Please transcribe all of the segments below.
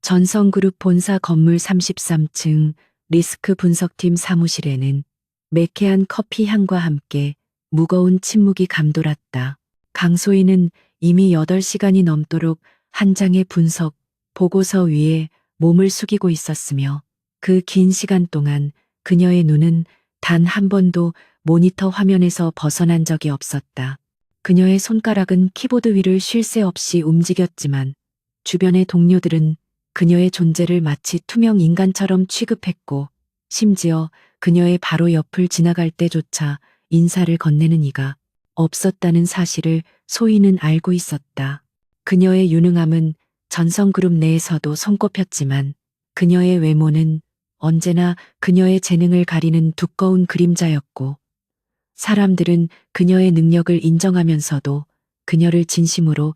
전성그룹 본사 건물 33층 리스크 분석팀 사무실에는 매캐한 커피 향과 함께 무거운 침묵이 감돌았다. 강소희는 이미 8시간이 넘도록 한 장의 분석 보고서 위에 몸을 숙이고 있었으며 그 긴 시간 동안 그녀의 눈은 단 한 번도 모니터 화면에서 벗어난 적이 없었다. 그녀의 손가락은 키보드 위를 쉴 새 없이 움직였지만 주변의 동료들은 그녀의 존재를 마치 투명 인간처럼 취급했고 심지어 그녀의 바로 옆을 지나갈 때조차 인사를 건네는 이가 없었다는 사실을 소희는 알고 있었다. 그녀의 유능함은 전성그룹 내에서도 손꼽혔지만 그녀의 외모는 언제나 그녀의 재능을 가리는 두꺼운 그림자였고 사람들은 그녀의 능력을 인정하면서도 그녀를 진심으로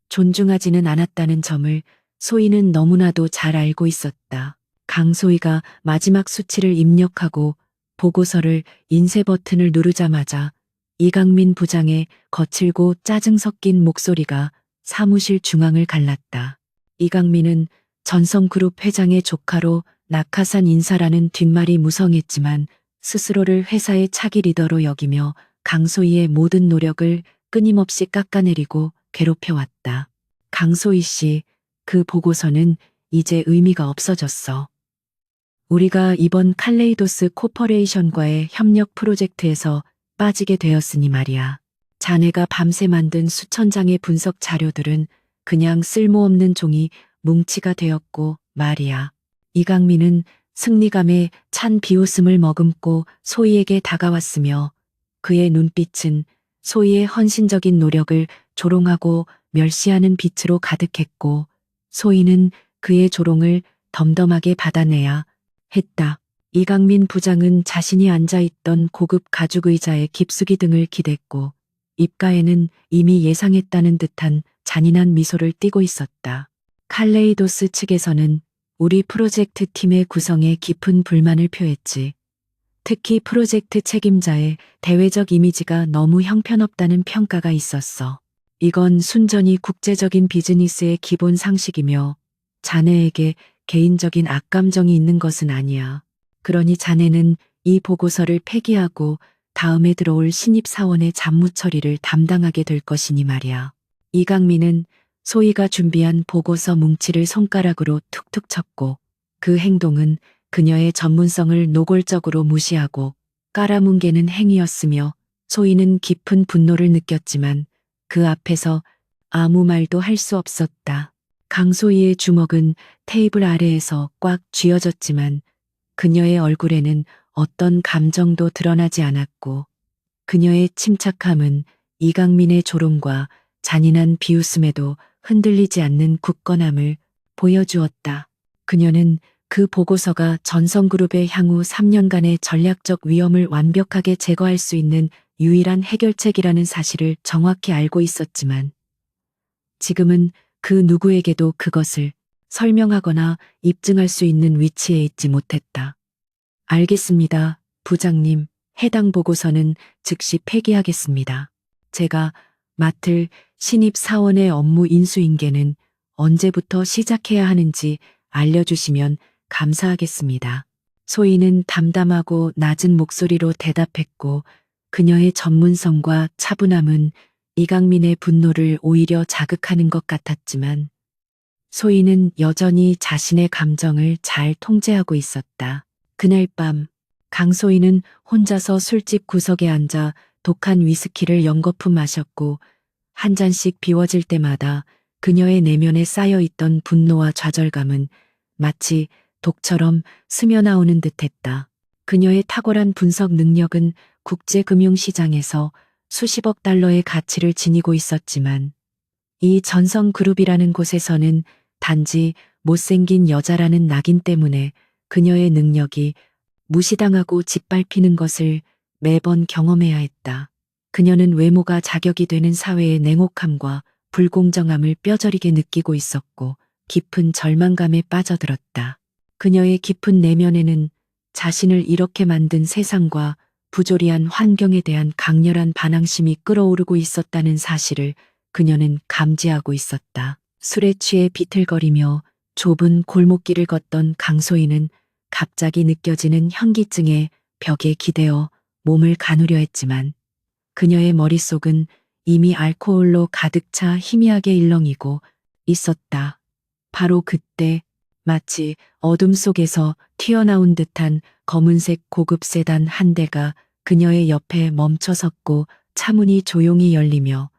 존중하지는 않았다는 점을 소희는 너무나도 잘 알고 있었다. 강소희가 마지막 수치를 입력하고 보고서를 인쇄 버튼을 누르자마자 이강민 부장의 거칠고 짜증 섞인 목소리가 사무실 중앙을 갈랐다. 이강민은 전성그룹 회장의 조카로 낙하산 인사라는 뒷말이 무성했지만 스스로를 회사의 차기 리더로 여기며 강소희의 모든 노력을 끊임없이 깎아내리고 괴롭혀왔다. 강소희 씨, 그 보고서는 이제 의미가 없어졌어. 우리가 이번 칼레이도스 코퍼레이션과의 협력 프로젝트에서 빠지게 되었으니 말이야. 자네가 밤새 만든 수천 장의 분석 자료들은 그냥 쓸모없는 종이 뭉치가 되었고 말이야. 이강민은 승리감에 찬 비웃음을 머금고 소희에게 다가왔으며 그의 눈빛은 소희의 헌신적인 노력을 조롱하고 멸시하는 빛으로 가득했고 소희는 그의 조롱을 덤덤하게 받아내야 했다. 이강민 부장은 자신이 앉아있던 고급 가죽 의자에 깊숙이 등을 기댔고 입가에는 이미 예상했다는 듯한 잔인한 미소를 띠고 있었다. 칼레이도스 측에서는 우리 프로젝트 팀의 구성에 깊은 불만을 표했지. 특히 프로젝트 책임자의 대외적 이미지가 너무 형편없다는 평가가 있었어. 이건 순전히 국제적인 비즈니스의 기본 상식이며 자네에게 개인적인 악감정이 있는 것은 아니야. 그러니 자네는 이 보고서를 폐기하고 다음에 들어올 신입사원의 잡무 처리를 담당하게 될 것이니 말이야. 이강민은 소희가 준비한 보고서 뭉치를 손가락으로 툭툭 쳤고 그 행동은 그녀의 전문성을 노골적으로 무시하고 깔아뭉개는 행위였으며 소희는 깊은 분노를 느꼈지만 그 앞에서 아무 말도 할 수 없었다. 강소희의 주먹은 테이블 아래에서 꽉 쥐어졌지만 그녀의 얼굴에는 어떤 감정도 드러나지 않았고 그녀의 침착함은 이강민의 조롱과 잔인한 비웃음에도 흔들리지 않는 굳건함을 보여주었다. 그녀는 그 보고서가 전성그룹의 향후 3년간의 전략적 위험을 완벽하게 제거할 수 있는 유일한 해결책이라는 사실을 정확히 알고 있었지만 지금은 그 누구에게도 그것을 설명하거나 입증할 수 있는 위치에 있지 못했다. 알겠습니다, 부장님. 해당 보고서는 즉시 폐기하겠습니다. 제가 맡을 신입 사원의 업무 인수인계는 언제부터 시작해야 하는지 알려주시면 감사하겠습니다. 소희는 담담하고 낮은 목소리로 대답했고 그녀의 전문성과 차분함은 이강민의 분노를 오히려 자극하는 것 같았지만 소희는 여전히 자신의 감정을 잘 통제하고 있었다. 그날 밤 강소희는 혼자서 술집 구석에 앉아 독한 위스키를 연거푸 마셨고 한 잔씩 비워질 때마다 그녀의 내면에 쌓여있던 분노와 좌절감은 마치 독처럼 스며나오는 듯했다. 그녀의 탁월한 분석 능력은 국제금융시장에서 수십억 달러의 가치를 지니고 있었지만 이 전성그룹이라는 곳에서는 단지 못생긴 여자라는 낙인 때문에 그녀의 능력이 무시당하고 짓밟히는 것을 매번 경험해야 했다. 그녀는 외모가 자격이 되는 사회의 냉혹함과 불공정함을 뼈저리게 느끼고 있었고 깊은 절망감에 빠져들었다. 그녀의 깊은 내면에는 자신을 이렇게 만든 세상과 부조리한 환경에 대한 강렬한 반항심이 끓어오르고 있었다는 사실을 그녀는 감지하고 있었다. 술에 취해 비틀거리며 좁은 골목길을 걷던 강소희는 갑자기 느껴지는 현기증에 벽에 기대어 몸을 가누려 했지만 그녀의 머릿속은 이미 알코올로 가득 차 희미하게 일렁이고 있었다. 바로 그때 마치 어둠 속에서 튀어나온 듯한 검은색 고급 세단 한 대가 그녀의 옆에 멈춰 섰고 차문이 조용히 열리며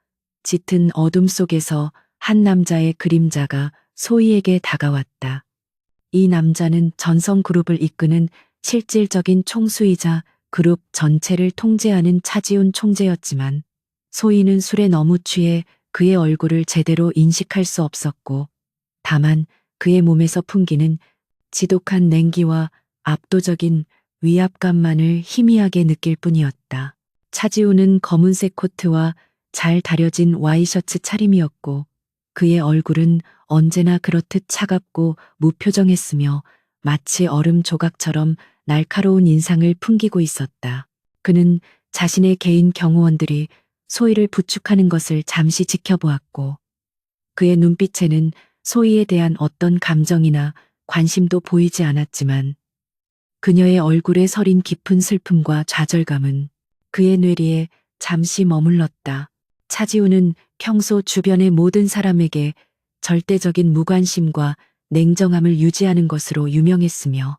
짙은 어둠 속에서 한 남자의 그림자가 소희에게 다가왔다. 이 남자는 전성그룹을 이끄는 실질적인 총수이자 그룹 전체를 통제하는 차지훈 총재였지만 소희는 술에 너무 취해 그의 얼굴을 제대로 인식할 수 없었고 다만 그의 몸에서 풍기는 지독한 냉기와 압도적인 위압감만을 희미하게 느낄 뿐이었다. 차지훈은 검은색 코트와 잘 다려진 와이셔츠 차림이었고 그의 얼굴은 언제나 그렇듯 차갑고 무표정했으며 마치 얼음 조각처럼 날카로운 인상을 풍기고 있었다. 그는 자신의 개인 경호원들이 소희를 부축하는 것을 잠시 지켜보았고 그의 눈빛에는 소희에 대한 어떤 감정이나 관심도 보이지 않았지만 그녀의 얼굴에 서린 깊은 슬픔과 좌절감은 그의 뇌리에 잠시 머물렀다. 차지우는 평소 주변의 모든 사람에게 절대적인 무관심과 냉정함을 유지하는 것으로 유명했으며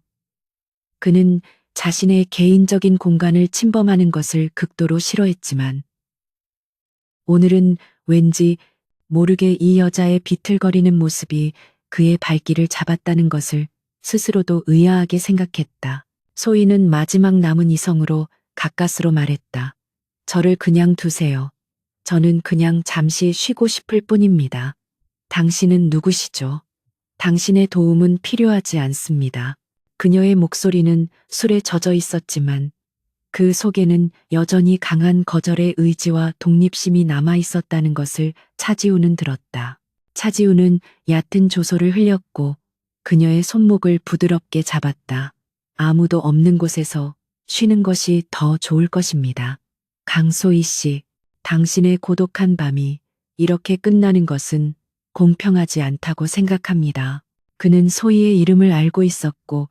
그는 자신의 개인적인 공간을 침범하는 것을 극도로 싫어했지만 오늘은 왠지 모르게 이 여자의 비틀거리는 모습이 그의 발길을 잡았다는 것을 스스로도 의아하게 생각했다. 소희는 마지막 남은 이성으로 가까스로 말했다. 저를 그냥 두세요. 저는 그냥 잠시 쉬고 싶을 뿐입니다. 당신은 누구시죠? 당신의 도움은 필요하지 않습니다. 그녀의 목소리는 술에 젖어 있었지만 그 속에는 여전히 강한 거절의 의지와 독립심이 남아 있었다는 것을 차지우는 들었다. 차지우는 얕은 조소를 흘렸고 그녀의 손목을 부드럽게 잡았다. 아무도 없는 곳에서 쉬는 것이 더 좋을 것입니다. 강소희 씨, 당신의 고독한 밤이 이렇게 끝나는 것은 공평하지 않다고 생각합니다. 그는 소희의 이름을 알고 있었고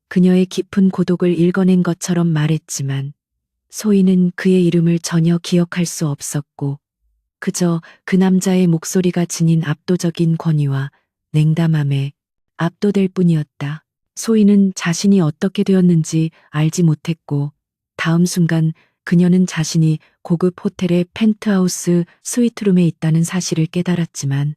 그녀의 깊은 고독을 읽어낸 것처럼 말했지만 소희는 그의 이름을 전혀 기억할 수 없었고 그저 그 남자의 목소리가 지닌 압도적인 권위와 냉담함에 압도될 뿐이었다. 소희는 자신이 어떻게 되었는지 알지 못했고 다음 순간 그녀는 자신이 고급 호텔의 펜트하우스 스위트룸에 있다는 사실을 깨달았지만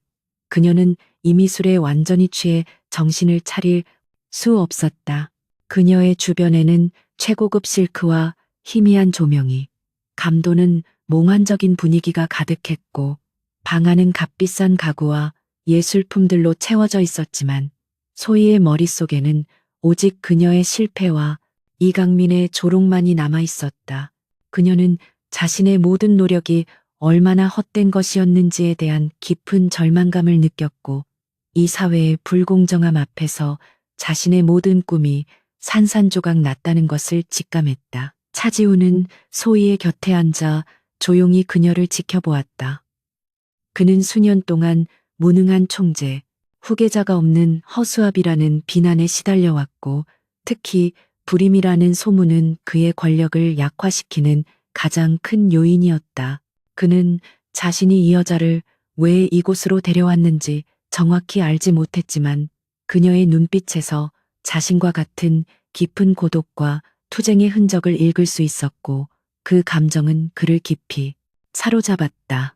그녀는 이미 술에 완전히 취해 정신을 차릴 수 없었다. 그녀의 주변에는 최고급 실크와 희미한 조명이, 감도는 몽환적인 분위기가 가득했고 방 안은 값비싼 가구와 예술품들로 채워져 있었지만 소희의 머릿속에는 오직 그녀의 실패와 이강민의 조롱만이 남아 있었다. 그녀는 자신의 모든 노력이 얼마나 헛된 것이었는지에 대한 깊은 절망감을 느꼈고 이 사회의 불공정함 앞에서 자신의 모든 꿈이 산산조각 났다는 것을 직감했다. 차지우는 소희의 곁에 앉아 조용히 그녀를 지켜보았다. 그는 수년 동안 무능한 총재, 후계자가 없는 허수아비라는 비난에 시달려왔고 특히 불임이라는 소문은 그의 권력을 약화시키는 가장 큰 요인이었다. 그는 자신이 이 여자를 왜 이곳으로 데려왔는지 정확히 알지 못했지만 그녀의 눈빛에서 자신과 같은 깊은 고독과 투쟁의 흔적을 읽을 수 있었고 그 감정은 그를 깊이 사로잡았다.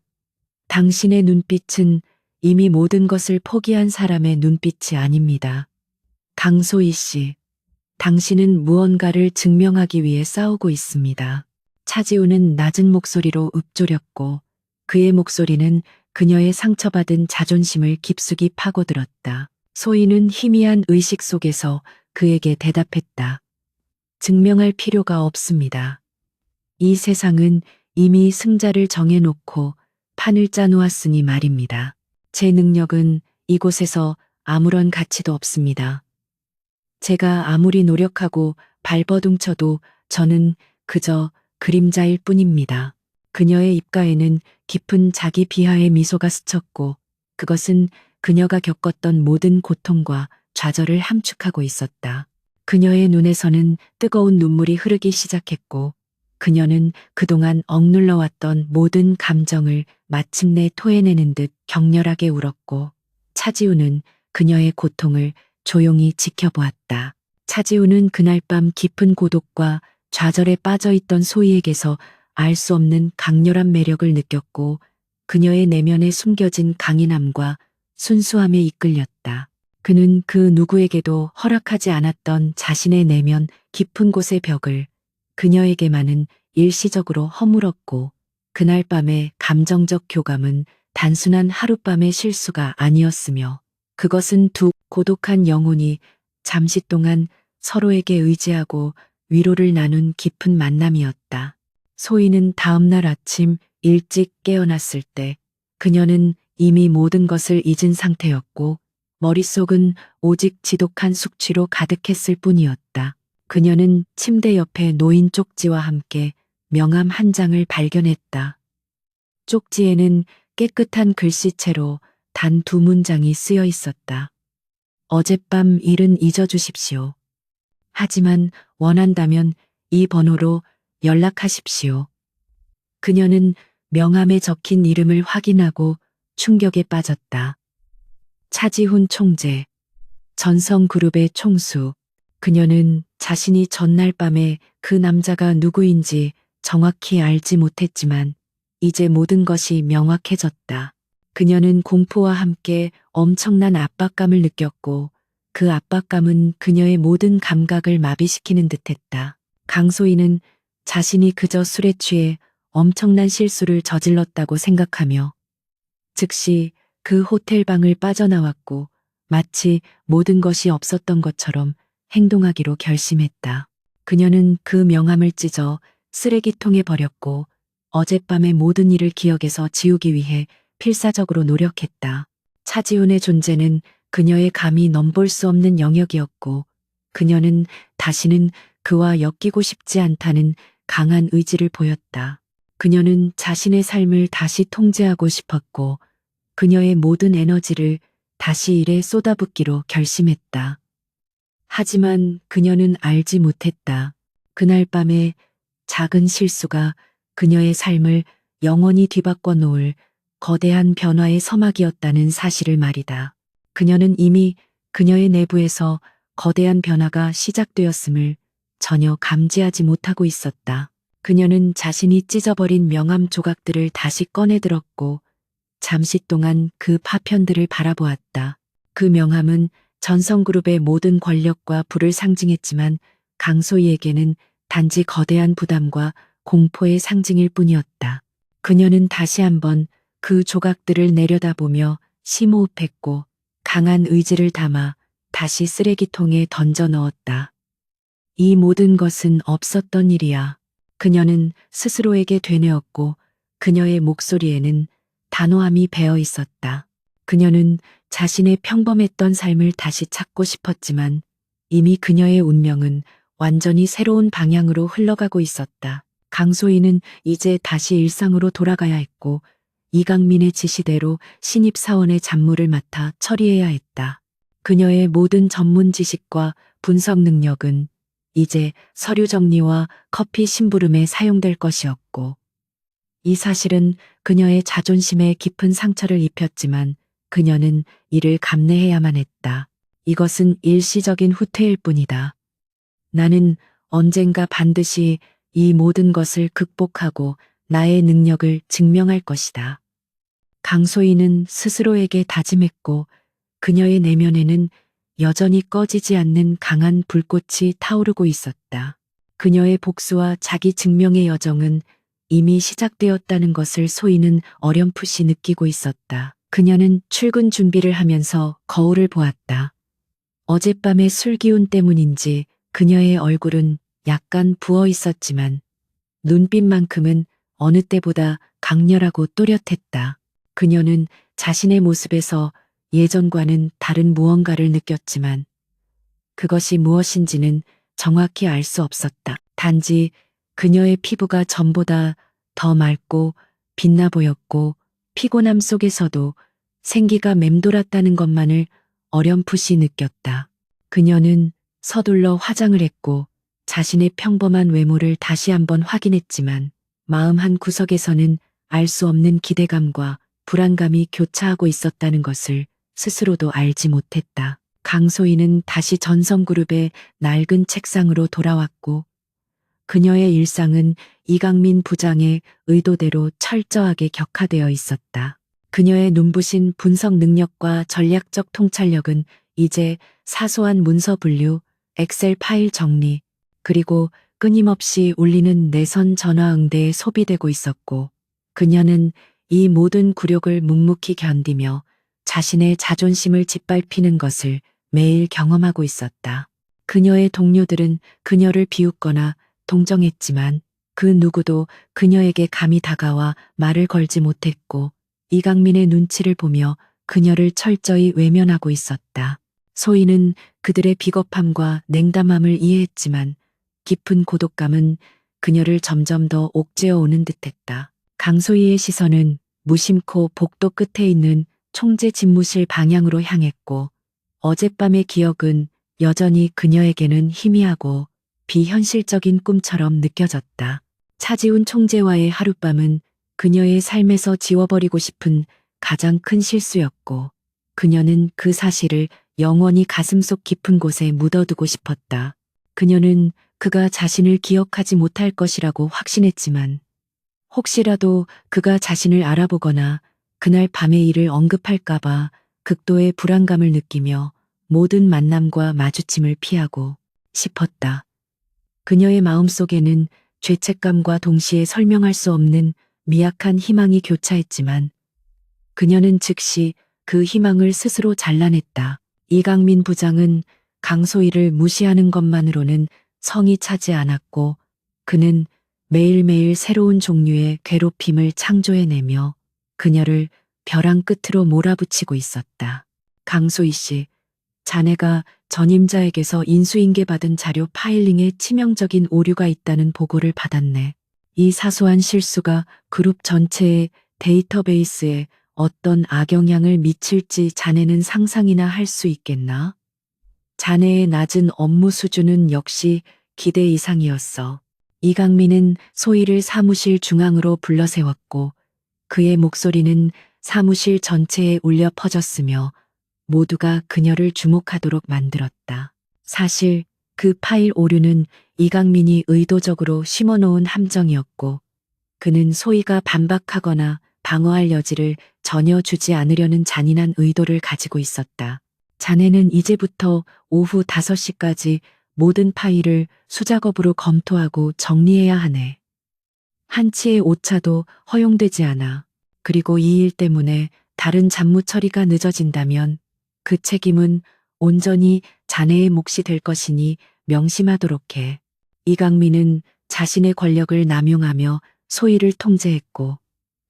당신의 눈빛은 이미 모든 것을 포기한 사람의 눈빛이 아닙니다. 강소희 씨, 당신은 무언가를 증명하기 위해 싸우고 있습니다. 차지우는 낮은 목소리로 읊조렸고 그의 목소리는 그녀의 상처받은 자존심을 깊숙이 파고들었다. 소희는 희미한 의식 속에서 그에게 대답했다. 증명할 필요가 없습니다. 이 세상은 이미 승자를 정해놓고 판을 짜놓았으니 말입니다. 제 능력은 이곳에서 아무런 가치도 없습니다. 제가 아무리 노력하고 발버둥쳐도 저는 그저 그림자일 뿐입니다. 그녀의 입가에는 깊은 자기 비하의 미소가 스쳤고 그것은 그녀가 겪었던 모든 고통과 좌절을 함축하고 있었다. 그녀의 눈에서는 뜨거운 눈물이 흐르기 시작했고 그녀는 그동안 억눌러왔던 모든 감정을 마침내 토해내는 듯 격렬하게 울었고 차지우는 그녀의 고통을 조용히 지켜보았다. 차지우는 그날 밤 깊은 고독과 좌절에 빠져있던 소희에게서 알 수 없는 강렬한 매력을 느꼈고 그녀의 내면에 숨겨진 강인함과 순수함에 이끌렸다. 그는 그 누구에게도 허락하지 않았던 자신의 내면 깊은 곳의 벽을 그녀에게만은 일시적으로 허물었고 그날 밤의 감정적 교감은 단순한 하룻밤의 실수가 아니었으며 그것은 두 고독한 영혼이 잠시 동안 서로에게 의지하고 위로를 나눈 깊은 만남이었다. 소희는 다음날 아침 일찍 깨어났을 때 그녀는 이미 모든 것을 잊은 상태였고 머릿속은 오직 지독한 숙취로 가득했을 뿐이었다. 그녀는 침대 옆에 놓인 쪽지와 함께 명함 한 장을 발견했다. 쪽지에는 깨끗한 글씨체로 단 2문장이 쓰여 있었다. 어젯밤 일은 잊어주십시오. 하지만 원한다면 이 번호로 연락하십시오. 그녀는 명함에 적힌 이름을 확인하고 충격에 빠졌다. 차지훈 총재, 전성그룹의 총수. 그녀는 자신이 전날 밤에 그 남자가 누구인지 정확히 알지 못했지만 이제 모든 것이 명확해졌다. 그녀는 공포와 함께 엄청난 압박감을 느꼈고 그 압박감은 그녀의 모든 감각을 마비시키는 듯했다. 강소희는 자신이 그저 술에 취해 엄청난 실수를 저질렀다고 생각하며 즉시 그 호텔 방을 빠져나왔고 마치 모든 것이 없었던 것처럼 행동하기로 결심했다. 그녀는 그 명함을 찢어 쓰레기통에 버렸고 어젯밤의 모든 일을 기억에서 지우기 위해 필사적으로 노력했다. 차지훈의 존재는 그녀의 감히 넘볼 수 없는 영역이었고 그녀는 다시는 그와 엮이고 싶지 않다는 강한 의지를 보였다. 그녀는 자신의 삶을 다시 통제하고 싶었고 그녀의 모든 에너지를 다시 일에 쏟아붓기로 결심했다. 하지만 그녀는 알지 못했다. 그날 밤에 작은 실수가 그녀의 삶을 영원히 뒤바꿔 놓을 거대한 변화의 서막이었다는 사실을 말이다. 그녀는 이미 그녀의 내부에서 거대한 변화가 시작되었음을 전혀 감지하지 못하고 있었다. 그녀는 자신이 찢어버린 명함 조각들을 다시 꺼내들었고 잠시 동안 그 파편들을 바라보았다. 그 명함은 전성그룹의 모든 권력과 부를 상징했지만 강소희에게는 단지 거대한 부담과 공포의 상징일 뿐이었다. 그녀는 다시 한번 그 조각들을 내려다보며 심호흡했고 강한 의지를 담아 다시 쓰레기통에 던져 넣었다. 이 모든 것은 없었던 일이야. 그녀는 스스로에게 되뇌었고 그녀의 목소리에는 단호함이 배어 있었다. 그녀는 자신의 평범했던 삶을 다시 찾고 싶었지만 이미 그녀의 운명은 완전히 새로운 방향으로 흘러가고 있었다. 강소희는 이제 다시 일상으로 돌아가야 했고 이강민의 지시대로 신입사원의 잡무를 맡아 처리해야 했다. 그녀의 모든 전문 지식과 분석 능력은 이제 서류 정리와 커피 심부름에 사용될 것이었고 이 사실은 그녀의 자존심에 깊은 상처를 입혔지만 그녀는 이를 감내해야만 했다. 이것은 일시적인 후퇴일 뿐이다. 나는 언젠가 반드시 이 모든 것을 극복하고 나의 능력을 증명할 것이다. 강소희는 스스로에게 다짐했고 그녀의 내면에는 여전히 꺼지지 않는 강한 불꽃이 타오르고 있었다. 그녀의 복수와 자기 증명의 여정은 이미 시작되었다는 것을 소희는 어렴풋이 느끼고 있었다. 그녀는 출근 준비를 하면서 거울을 보았다. 어젯밤의 술 기운 때문인지 그녀의 얼굴은 약간 부어 있었지만 눈빛만큼은 어느 때보다 강렬하고 또렷했다. 그녀는 자신의 모습에서 예전과는 다른 무언가를 느꼈지만 그것이 무엇인지는 정확히 알 수 없었다. 단지 그녀의 피부가 전보다 더 맑고 빛나 보였고 피곤함 속에서도 생기가 맴돌았다는 것만을 어렴풋이 느꼈다. 그녀는 서둘러 화장을 했고 자신의 평범한 외모를 다시 한번 확인했지만 마음 한 구석에서는 알 수 없는 기대감과 불안감이 교차하고 있었다는 것을 스스로도 알지 못했다. 강소희는 다시 전성그룹의 낡은 책상으로 돌아왔고 그녀의 일상은 이강민 부장의 의도대로 철저하게 격화되어 있었다. 그녀의 눈부신 분석 능력과 전략적 통찰력은 이제 사소한 문서 분류, 엑셀 파일 정리, 그리고 끊임없이 울리는 내선 전화 응대에 소비되고 있었고, 그녀는 이 모든 굴욕을 묵묵히 견디며 자신의 자존심을 짓밟히는 것을 매일 경험하고 있었다. 그녀의 동료들은 그녀를 비웃거나 동정했지만 그 누구도 그녀에게 감히 다가와 말을 걸지 못했고 이강민의 눈치를 보며 그녀를 철저히 외면하고 있었다. 소희는 그들의 비겁함과 냉담함을 이해했지만 깊은 고독감은 그녀를 점점 더 옥죄어 오는 듯했다. 강소희의 시선은 무심코 복도 끝에 있는 총재 집무실 방향으로 향했고 어젯밤의 기억은 여전히 그녀에게는 희미하고 비현실적인 꿈처럼 느껴졌다. 차지훈 총재와의 하룻밤은 그녀의 삶에서 지워버리고 싶은 가장 큰 실수였고 그녀는 그 사실을 영원히 가슴속 깊은 곳에 묻어두고 싶었다. 그녀는 그가 자신을 기억하지 못할 것이라고 확신했지만 혹시라도 그가 자신을 알아보거나 그날 밤의 일을 언급할까봐 극도의 불안감을 느끼며 모든 만남과 마주침을 피하고 싶었다. 그녀의 마음속에는 죄책감과 동시에 설명할 수 없는 미약한 희망이 교차했지만 그녀는 즉시 그 희망을 스스로 잘라냈다. 이강민 부장은 강소희를 무시하는 것만으로는 성이 차지 않았고 그는 매일매일 새로운 종류의 괴롭힘을 창조해내며 그녀를 벼랑 끝으로 몰아붙이고 있었다. 강소희 씨, 자네가 전임자에게서 인수인계받은 자료 파일링에 치명적인 오류가 있다는 보고를 받았네. 이 사소한 실수가 그룹 전체의 데이터베이스에 어떤 악영향을 미칠지 자네는 상상이나 할 수 있겠나? 자네의 낮은 업무 수준은 역시 기대 이상이었어. 이강민은 소희를 사무실 중앙으로 불러세웠고 그의 목소리는 사무실 전체에 울려 퍼졌으며 모두가 그녀를 주목하도록 만들었다. 사실 그 파일 오류는 이강민이 의도적으로 심어놓은 함정이었고 그는 소희가 반박하거나 방어할 여지를 전혀 주지 않으려는 잔인한 의도를 가지고 있었다. 자네는 이제부터 오후 5시까지 모든 파일을 수작업으로 검토하고 정리해야 하네. 한치의 오차도 허용되지 않아. 그리고 이 일 때문에 다른 잡무 처리가 늦어진다면 그 책임은 온전히 자네의 몫이 될 것이니 명심하도록 해. 이강민은 자신의 권력을 남용하며 소희를 통제했고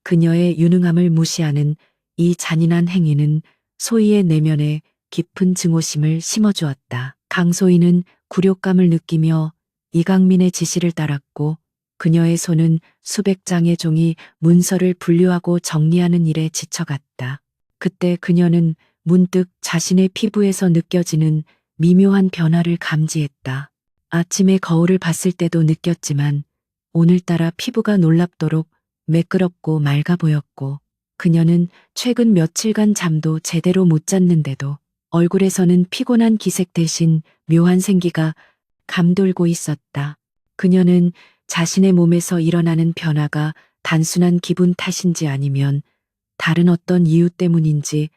그녀의 유능함을 무시하는 이 잔인한 행위는 소희의 내면에 깊은 증오심을 심어주었다. 강소희는 굴욕감을 느끼며 이강민의 지시를 따랐고 그녀의 손은 수백 장의 종이 문서를 분류하고 정리하는 일에 지쳐갔다. 그때 그녀는 문득 자신의 피부에서 느껴지는 미묘한 변화를 감지했다. 아침에 거울을 봤을 때도 느꼈지만 오늘따라 피부가 놀랍도록 매끄럽고 맑아 보였고 그녀는 최근 며칠간 잠도 제대로 못 잤는데도 얼굴에서는 피곤한 기색 대신 묘한 생기가 감돌고 있었다. 그녀는 자신의 몸에서 일어나는 변화가 단순한 기분 탓인지 아니면 다른 어떤 이유 때문인지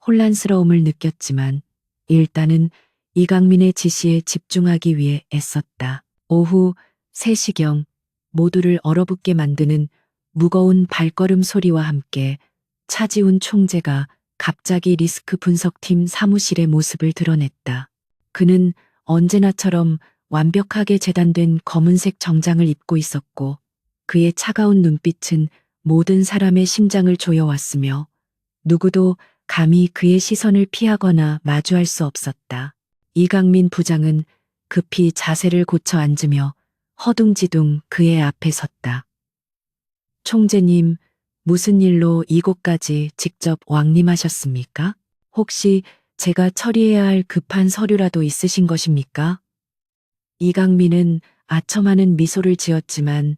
혼란스러움을 느꼈지만 일단은 이강민의 지시에 집중하기 위해 애썼다. 오후 3시경 모두를 얼어붙게 만드는 무거운 발걸음 소리와 함께 차지훈 총재가 갑자기 리스크 분석팀 사무실의 모습을 드러냈다. 그는 언제나처럼 완벽하게 재단된 검은색 정장을 입고 있었고 그의 차가운 눈빛은 모든 사람의 심장을 조여왔으며 누구도 감히 그의 시선을 피하거나 마주할 수 없었다. 이강민 부장은 급히 자세를 고쳐 앉으며 허둥지둥 그의 앞에 섰다. 총재님, 무슨 일로 이곳까지 직접 왕림하셨습니까? 혹시 제가 처리해야 할 급한 서류라도 있으신 것입니까? 이강민은 아첨하는 미소를 지었지만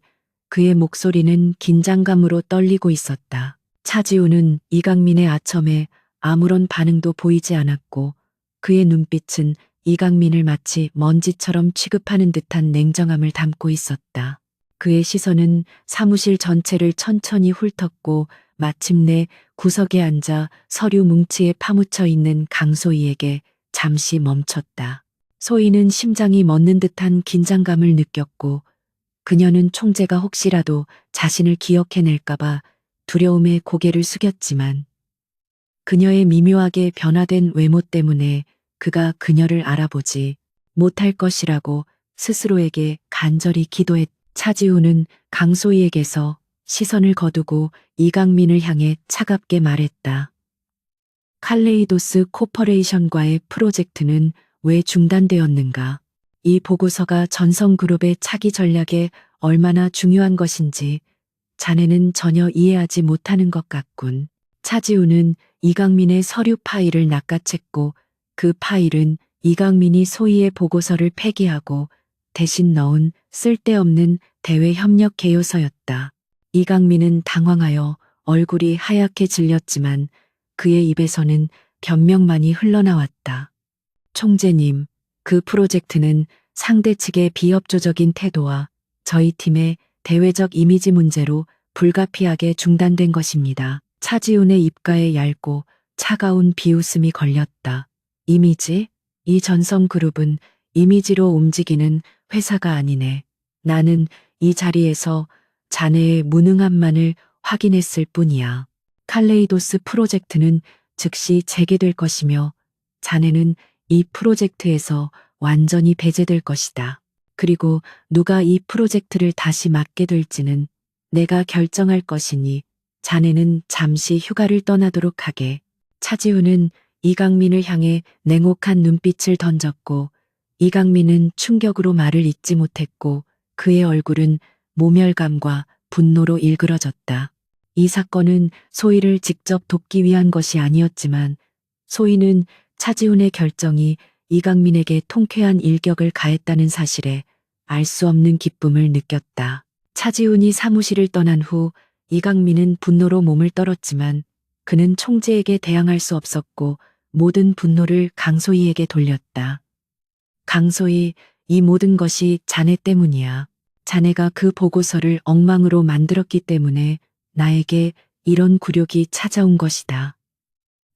그의 목소리는 긴장감으로 떨리고 있었다. 차지우는 이강민의 아첨에 아무런 반응도 보이지 않았고 그의 눈빛은 이강민을 마치 먼지처럼 취급하는 듯한 냉정함을 담고 있었다. 그의 시선은 사무실 전체를 천천히 훑었고 마침내 구석에 앉아 서류 뭉치에 파묻혀 있는 강소희에게 잠시 멈췄다. 소희는 심장이 멎는 듯한 긴장감을 느꼈고 그녀는 총재가 혹시라도 자신을 기억해낼까봐 두려움에 고개를 숙였지만 그녀의 미묘하게 변화된 외모 때문에 그가 그녀를 알아보지 못할 것이라고 스스로에게 간절히 기도했. 차지우는 강소희에게서 시선을 거두고 이강민을 향해 차갑게 말했다. 칼레이도스 코퍼레이션과의 프로젝트는 왜 중단되었는가? 이 보고서가 전성그룹의 차기 전략에 얼마나 중요한 것인지 자네는 전혀 이해하지 못하는 것 같군. 차지우는 이강민의 서류 파일을 낚아챘고 그 파일은 이강민이 소희의 보고서를 폐기하고 대신 넣은 쓸데없는 대외 협력 개요서였다. 이강민은 당황하여 얼굴이 하얗게 질렸지만 그의 입에서는 변명만이 흘러나왔다. 총재님, 그 프로젝트는 상대 측의 비협조적인 태도와 저희 팀의 대외적 이미지 문제로 불가피하게 중단된 것입니다. 차지훈의 입가에 얇고 차가운 비웃음이 걸렸다. 이미지? 이 전성그룹은 이미지로 움직이는 회사가 아니네. 나는 이 자리에서 자네의 무능함만을 확인했을 뿐이야. 칼레이도스 프로젝트는 즉시 재개될 것이며 자네는 이 프로젝트에서 완전히 배제될 것이다. 그리고 누가 이 프로젝트를 다시 맡게 될지는 내가 결정할 것이니 자네는 잠시 휴가를 떠나도록 하게. 차지우는 이강민을 향해 냉혹한 눈빛을 던졌고 이강민은 충격으로 말을 잇지 못했고 그의 얼굴은 모멸감과 분노로 일그러졌다. 이 사건은 소희를 직접 돕기 위한 것이 아니었지만 소희는 차지훈의 결정이 이강민에게 통쾌한 일격을 가했다는 사실에 알 수 없는 기쁨을 느꼈다. 차지훈이 사무실을 떠난 후 이강민은 분노로 몸을 떨었지만 그는 총재에게 대항할 수 없었고 모든 분노를 강소희에게 돌렸다. 강소희, 이 모든 것이 자네 때문이야. 자네가 그 보고서를 엉망으로 만들었기 때문에 나에게 이런 굴욕이 찾아온 것이다.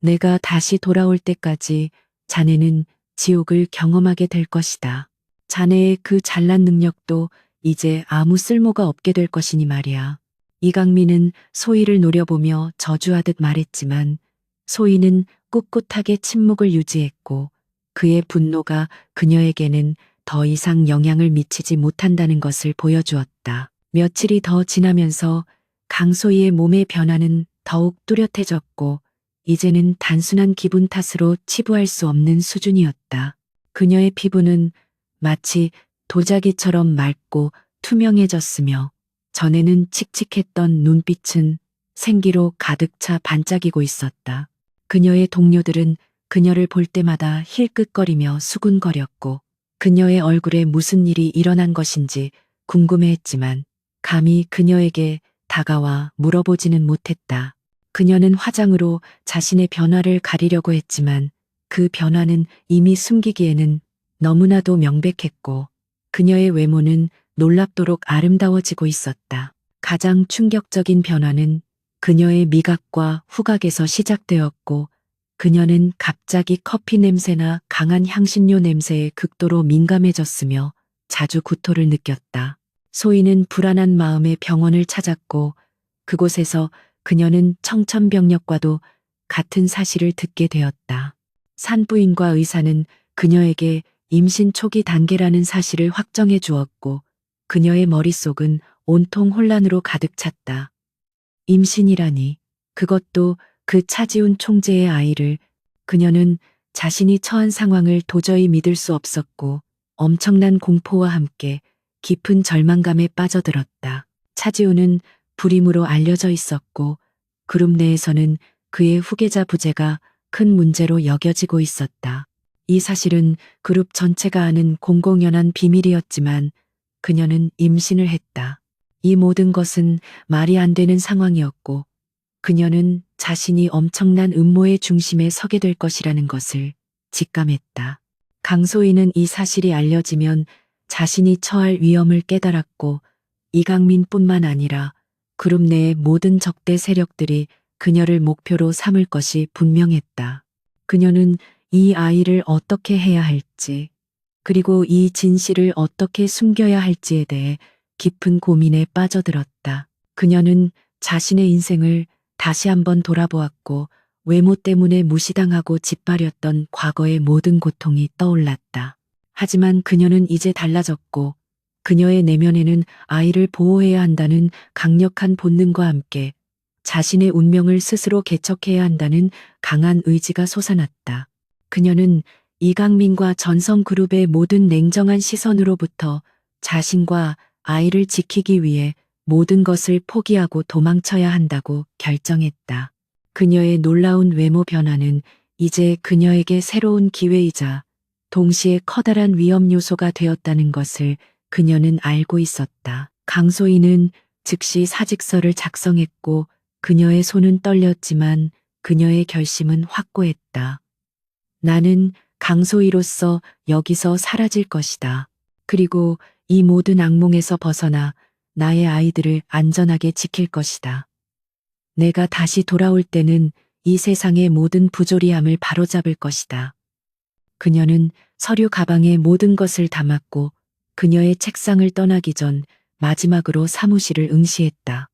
내가 다시 돌아올 때까지 자네는 지옥을 경험하게 될 것이다. 자네의 그 잘난 능력도 이제 아무 쓸모가 없게 될 것이니 말이야. 이강민은 소희를 노려보며 저주하듯 말했지만 소희는 꿋꿋하게 침묵을 유지했고 그의 분노가 그녀에게는 더 이상 영향을 미치지 못한다는 것을 보여주었다. 며칠이 더 지나면서 강소희의 몸의 변화는 더욱 뚜렷해졌고 이제는 단순한 기분 탓으로 치부할 수 없는 수준이었다. 그녀의 피부는 마치 도자기처럼 맑고 투명해졌으며 전에는 칙칙했던 눈빛은 생기로 가득 차 반짝이고 있었다. 그녀의 동료들은 그녀를 볼 때마다 힐끗거리며 수군거렸고 그녀의 얼굴에 무슨 일이 일어난 것인지 궁금해했지만 감히 그녀에게 다가와 물어보지는 못했다. 그녀는 화장으로 자신의 변화를 가리려고 했지만 그 변화는 이미 숨기기에는 너무나도 명백했고 그녀의 외모는 놀랍도록 아름다워지고 있었다. 가장 충격적인 변화는 그녀의 미각과 후각에서 시작되었고 그녀는 갑자기 커피 냄새나 강한 향신료 냄새에 극도로 민감해졌으며 자주 구토를 느꼈다. 소희는 불안한 마음에 병원을 찾았고 그곳에서 그녀는 청천벽력과도 같은 사실을 듣게 되었다. 산부인과 의사는 그녀에게 임신 초기 단계라는 사실을 확정해 주었고 그녀의 머릿속은 온통 혼란으로 가득 찼다. 임신이라니, 그것도 그 차지훈 총재의 아이를. 그녀는 자신이 처한 상황을 도저히 믿을 수 없었고 엄청난 공포와 함께 깊은 절망감에 빠져들었다. 차지훈은 불임으로 알려져 있었고 그룹 내에서는 그의 후계자 부재가 큰 문제로 여겨지고 있었다. 이 사실은 그룹 전체가 아는 공공연한 비밀이었지만 그녀는 임신을 했다. 이 모든 것은 말이 안 되는 상황이었고 그녀는 자신이 엄청난 음모의 중심에 서게 될 것이라는 것을 직감했다. 강소희는 이 사실이 알려지면 자신이 처할 위험을 깨달았고 이강민뿐만 아니라 그룹 내의 모든 적대 세력들이 그녀를 목표로 삼을 것이 분명했다. 그녀는 이 아이를 어떻게 해야 할지, 그리고 이 진실을 어떻게 숨겨야 할지에 대해 깊은 고민에 빠져들었다. 그녀는 자신의 인생을 다시 한번 돌아보았고 외모 때문에 무시당하고 짓밟혔던 과거의 모든 고통이 떠올랐다. 하지만 그녀는 이제 달라졌고 그녀의 내면에는 아이를 보호해야 한다는 강력한 본능과 함께 자신의 운명을 스스로 개척해야 한다는 강한 의지가 솟아났다. 그녀는 이강민과 전성그룹의 모든 냉정한 시선으로부터 자신과 아이를 지키기 위해 모든 것을 포기하고 도망쳐야 한다고 결정했다. 그녀의 놀라운 외모 변화는 이제 그녀에게 새로운 기회이자 동시에 커다란 위험 요소가 되었다는 것을 그녀는 알고 있었다. 강소희는 즉시 사직서를 작성했고 그녀의 손은 떨렸지만 그녀의 결심은 확고했다. 나는 강소희로서 여기서 사라질 것이다. 그리고 이 모든 악몽에서 벗어나 나의 아이들을 안전하게 지킬 것이다. 내가 다시 돌아올 때는 이 세상의 모든 부조리함을 바로잡을 것이다. 그녀는 서류 가방에 모든 것을 담았고 그녀의 책상을 떠나기 전 마지막으로 사무실을 응시했다.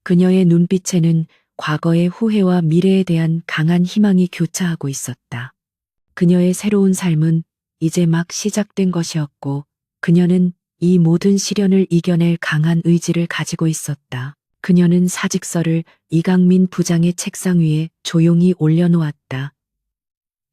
그녀의 눈빛에는 과거의 후회와 미래에 대한 강한 희망이 교차하고 있었다. 그녀의 새로운 삶은 이제 막 시작된 것이었고 그녀는 이 모든 시련을 이겨낼 강한 의지를 가지고 있었다. 그녀는 사직서를 이강민 부장의 책상 위에 조용히 올려놓았다.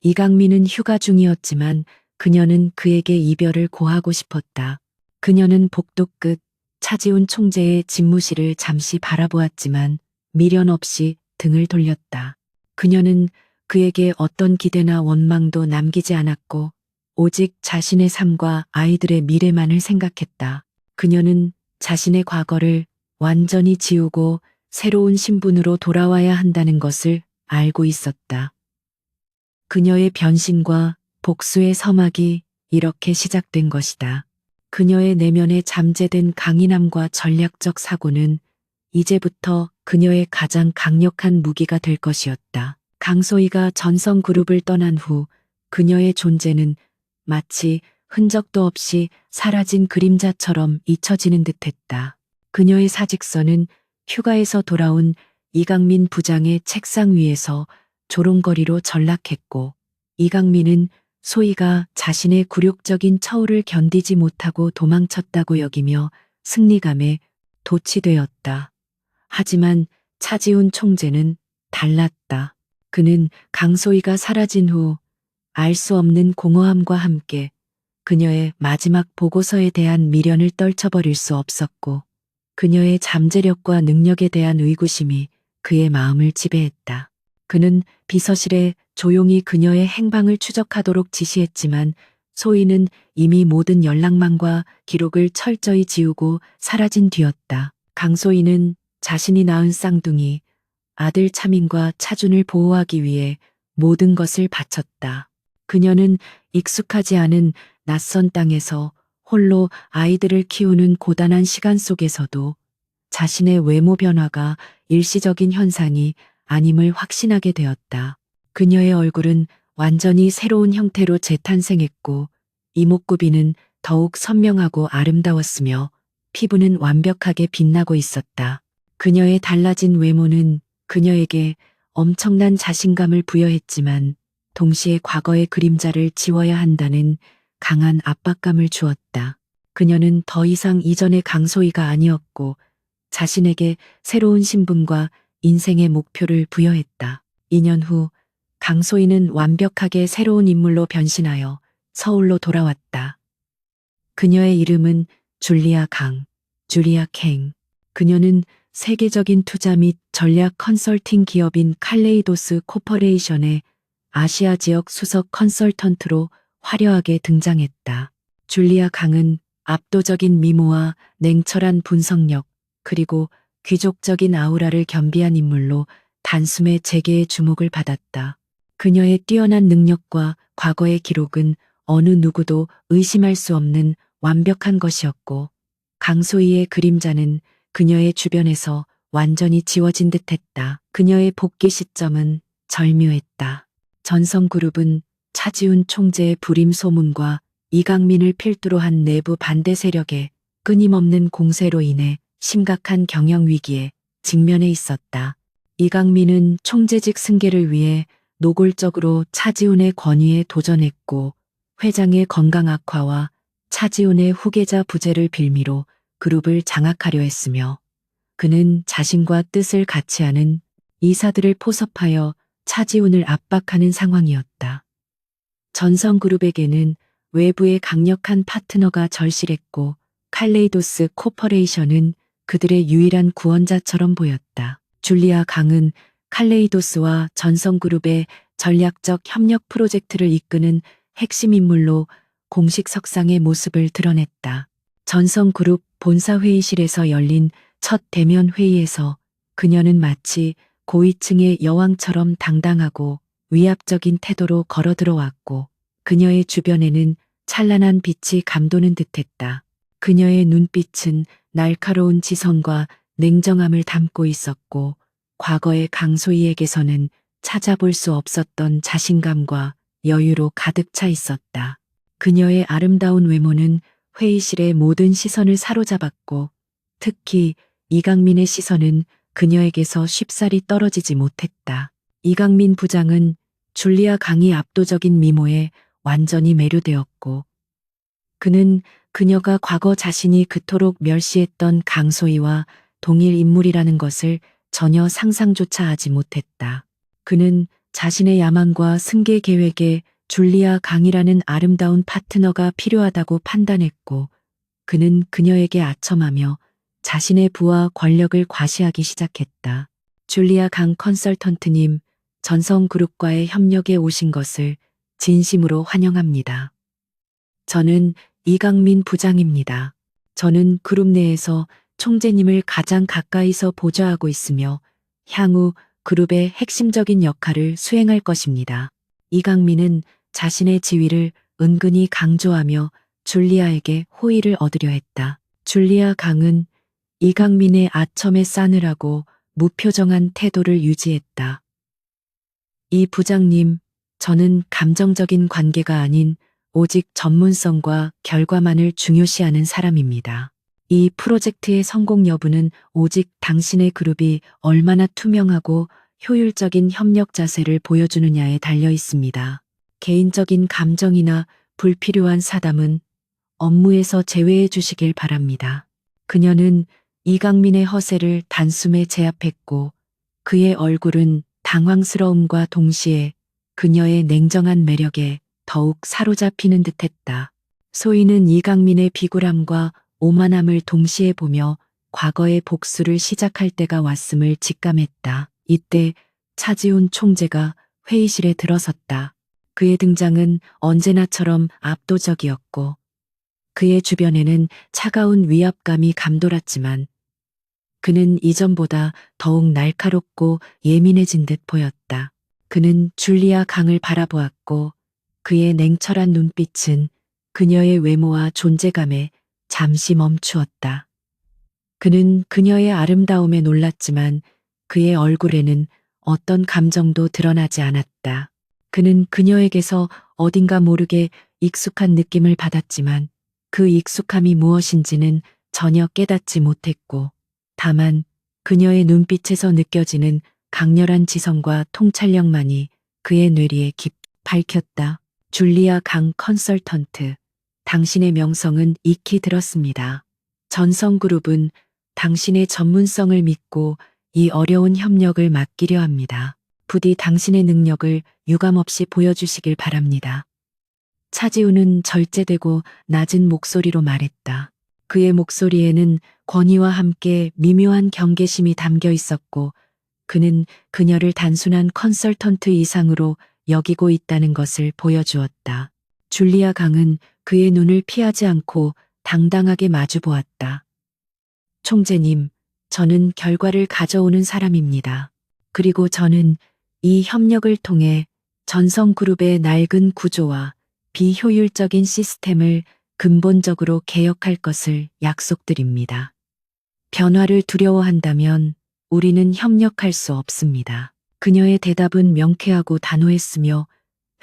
이강민은 휴가 중이었지만 그녀는 그에게 이별을 고하고 싶었다. 그녀는 복도 끝 차지훈 총재의 집무실을 잠시 바라보았지만 미련 없이 등을 돌렸다. 그녀는 그에게 어떤 기대나 원망도 남기지 않았고 오직 자신의 삶과 아이들의 미래만을 생각했다. 그녀는 자신의 과거를 완전히 지우고 새로운 신분으로 돌아와야 한다는 것을 알고 있었다. 그녀의 변신과 복수의 서막이 이렇게 시작된 것이다. 그녀의 내면에 잠재된 강인함과 전략적 사고는 이제부터 그녀의 가장 강력한 무기가 될 것이었다. 강소희가 전성그룹을 떠난 후 그녀의 존재는 마치 흔적도 없이 사라진 그림자처럼 잊혀지는 듯했다. 그녀의 사직서는 휴가에서 돌아온 이강민 부장의 책상 위에서 조롱거리로 전락했고 이강민은 소희가 자신의 굴욕적인 처우를 견디지 못하고 도망쳤다고 여기며 승리감에 도취되었다. 하지만 차지훈 총재는 달랐다. 그는 강소희가 사라진 후 알 수 없는 공허함과 함께 그녀의 마지막 보고서에 대한 미련을 떨쳐버릴 수 없었고 그녀의 잠재력과 능력에 대한 의구심이 그의 마음을 지배했다. 그는 비서실에 조용히 그녀의 행방을 추적하도록 지시했지만 소희는 이미 모든 연락망과 기록을 철저히 지우고 사라진 뒤였다. 강소희는 자신이 낳은 쌍둥이 아들 차민과 차준을 보호하기 위해 모든 것을 바쳤다. 그녀는 익숙하지 않은 낯선 땅에서 홀로 아이들을 키우는 고단한 시간 속에서도 자신의 외모 변화가 일시적인 현상이 아님을 확신하게 되었다. 그녀의 얼굴은 완전히 새로운 형태로 재탄생했고 이목구비는 더욱 선명하고 아름다웠으며 피부는 완벽하게 빛나고 있었다. 그녀의 달라진 외모는 그녀에게 엄청난 자신감을 부여했지만 동시에 과거의 그림자를 지워야 한다는 강한 압박감을 주었다. 그녀는 더 이상 이전의 강소희가 아니었고 자신에게 새로운 신분과 인생의 목표를 부여했다. 2년 후 강소희는 완벽하게 새로운 인물로 변신하여 서울로 돌아왔다. 그녀의 이름은 줄리아 강, 주리아 캥. 그녀는 세계적인 투자 및 전략 컨설팅 기업인 칼레이도스 코퍼레이션의 아시아 지역 수석 컨설턴트로 화려하게 등장했다. 줄리아 강은 압도적인 미모와 냉철한 분석력, 그리고 귀족적인 아우라를 겸비한 인물로 단숨에 재계의 주목을 받았다. 그녀의 뛰어난 능력과 과거의 기록은 어느 누구도 의심할 수 없는 완벽한 것이었고, 강소희의 그림자는 그녀의 주변에서 완전히 지워진 듯했다. 그녀의 복귀 시점은 절묘했다. 전성그룹은 차지훈 총재의 불임 소문과 이강민을 필두로 한 내부 반대 세력의 끊임없는 공세로 인해 심각한 경영 위기에 직면해 있었다. 이강민은 총재직 승계를 위해 노골적으로 차지훈의 권위에 도전했고, 회장의 건강 악화와 차지훈의 후계자 부재를 빌미로 그룹을 장악하려 했으며, 그는 자신과 뜻을 같이 하는 이사들을 포섭하여 차지훈을 압박하는 상황이었다. 전성그룹에게는 외부의 강력한 파트너가 절실했고, 칼레이도스 코퍼레이션은 그들의 유일한 구원자처럼 보였다. 줄리아 강은 칼레이도스와 전성그룹의 전략적 협력 프로젝트를 이끄는 핵심 인물로 공식 석상의 모습을 드러냈다. 전성그룹 본사 회의실에서 열린 첫 대면 회의에서 그녀는 마치 고위층의 여왕처럼 당당하고 위압적인 태도로 걸어 들어왔고, 그녀의 주변에는 찬란한 빛이 감도는 듯했다. 그녀의 눈빛은 날카로운 지성과 냉정함을 담고 있었고, 과거의 강소희에게서는 찾아볼 수 없었던 자신감과 여유로 가득 차 있었다. 그녀의 아름다운 외모는 회의실의 모든 시선을 사로잡았고, 특히 이강민의 시선은 그녀에게서 쉽사리 떨어지지 못했다. 이강민 부장은 줄리아 강의 압도적인 미모에 완전히 매료되었고, 그는 그녀가 과거 자신이 그토록 멸시했던 강소희와 동일 인물이라는 것을 전혀 상상조차 하지 못했다. 그는 자신의 야망과 승계 계획에 줄리아 강이라는 아름다운 파트너가 필요하다고 판단했고, 그는 그녀에게 아첨하며 자신의 부와 권력을 과시하기 시작했다. 줄리아 강 컨설턴트님, 전성그룹과의 협력에 오신 것을 진심으로 환영합니다. 저는 이강민 부장입니다. 저는 그룹 내에서 총재님을 가장 가까이서 보좌하고 있으며 향후 그룹의 핵심적인 역할을 수행할 것입니다. 이강민은 자신의 지위를 은근히 강조하며 줄리아에게 호의를 얻으려 했다. 줄리아 강은 이강민의 아첨에 싸늘하고 무표정한 태도를 유지했다. 이 부장님, 저는 감정적인 관계가 아닌 오직 전문성과 결과만을 중요시하는 사람입니다. 이 프로젝트의 성공 여부는 오직 당신의 그룹이 얼마나 투명하고 효율적인 협력 자세를 보여주느냐에 달려 있습니다. 개인적인 감정이나 불필요한 사담은 업무에서 제외해 주시길 바랍니다. 그녀는 이강민의 허세를 단숨에 제압했고, 그의 얼굴은 당황스러움과 동시에 그녀의 냉정한 매력에 더욱 사로잡히는 듯했다. 소희는 이강민의 비굴함과 오만함을 동시에 보며 과거의 복수를 시작할 때가 왔음을 직감했다. 이때 차지훈 총재가 회의실에 들어섰다. 그의 등장은 언제나처럼 압도적이었고, 그의 주변에는 차가운 위압감이 감돌았지만, 그는 이전보다 더욱 날카롭고 예민해진 듯 보였다. 그는 줄리아 강을 바라보았고, 그의 냉철한 눈빛은 그녀의 외모와 존재감에 잠시 멈추었다. 그는 그녀의 아름다움에 놀랐지만 그의 얼굴에는 어떤 감정도 드러나지 않았다. 그는 그녀에게서 어딘가 모르게 익숙한 느낌을 받았지만 그 익숙함이 무엇인지는 전혀 깨닫지 못했고, 다만 그녀의 눈빛에서 느껴지는 강렬한 지성과 통찰력만이 그의 뇌리에 깊이 밝혔다. 줄리아 강 컨설턴트, 당신의 명성은 익히 들었습니다. 전성그룹은 당신의 전문성을 믿고 이 어려운 협력을 맡기려 합니다. 부디 당신의 능력을 유감없이 보여주시길 바랍니다. 차지우는 절제되고 낮은 목소리로 말했다. 그의 목소리에는 권위와 함께 미묘한 경계심이 담겨 있었고 그는 그녀를 단순한 컨설턴트 이상으로 여기고 있다는 것을 보여주었다. 줄리아 강은 그의 눈을 피하지 않고 당당하게 마주 보았다. 총재님, 저는 결과를 가져오는 사람입니다. 그리고 저는 이 협력을 통해 전성그룹의 낡은 구조와 비효율적인 시스템을 근본적으로 개혁할 것을 약속드립니다. 변화를 두려워한다면 우리는 협력할 수 없습니다. 그녀의 대답은 명쾌하고 단호했으며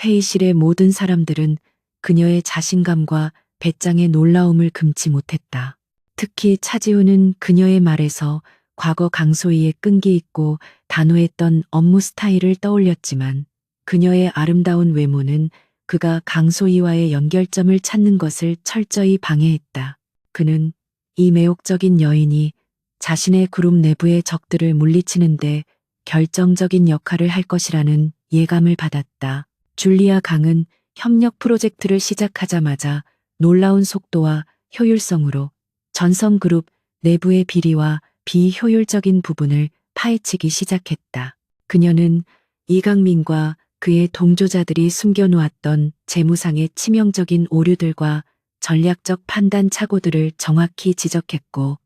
회의실의 모든 사람들은 그녀의 자신감과 배짱의 놀라움을 금치 못했다. 특히 차지우는 그녀의 말에서 과거 강소희의 끈기 있고 단호했던 업무 스타일을 떠올렸지만 그녀의 아름다운 외모는 그가 강소희와의 연결점을 찾는 것을 철저히 방해했다. 그는 이 매혹적인 여인이 자신의 그룹 내부의 적들을 물리치는데 결정적인 역할을 할 것이라는 예감을 받았다. 줄리아 강은 협력 프로젝트를 시작하자마자 놀라운 속도와 효율성으로 전성그룹 내부의 비리와 비효율적인 부분을 파헤치기 시작했다. 그녀는 이강민과 그의 동조자들이 숨겨놓았던 재무상의 치명적인 오류들과 전략적 판단 착오들을 정확히 지적했고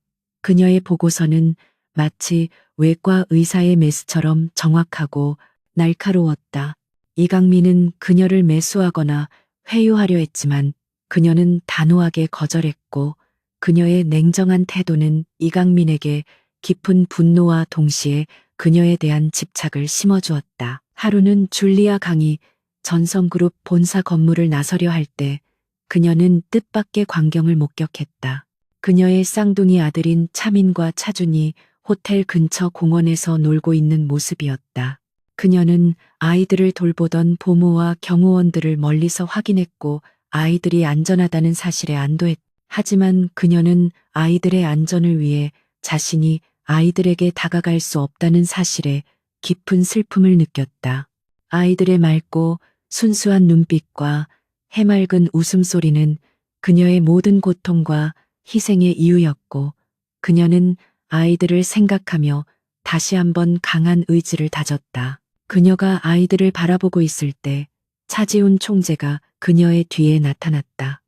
그녀의 보고서는 마치 외과 의사의 메스처럼 정확하고 날카로웠다. 이강민은 그녀를 매수하거나 회유하려 했지만 그녀는 단호하게 거절했고 그녀의 냉정한 태도는 이강민에게 깊은 분노와 동시에 그녀에 대한 집착을 심어주었다. 하루는 줄리아 강이 전성그룹 본사 건물을 나서려 할 때 그녀는 뜻밖의 광경을 목격했다. 그녀의 쌍둥이 아들인 차민과 차준이 호텔 근처 공원에서 놀고 있는 모습이었다. 그녀는 아이들을 돌보던 보모와 경호원들을 멀리서 확인했고 아이들이 안전하다는 사실에 안도했다. 하지만 그녀는 아이들의 안전을 위해 자신이 아이들에게 다가갈 수 없다는 사실에 깊은 슬픔을 느꼈다. 아이들의 맑고 순수한 눈빛과 해맑은 웃음소리는 그녀의 모든 고통과 희생의 이유였고 그녀는 아이들을 생각하며 다시 한번 강한 의지를 다졌다. 그녀가 아이들을 바라보고 있을 때 차지훈 총재가 그녀의 뒤에 나타났다.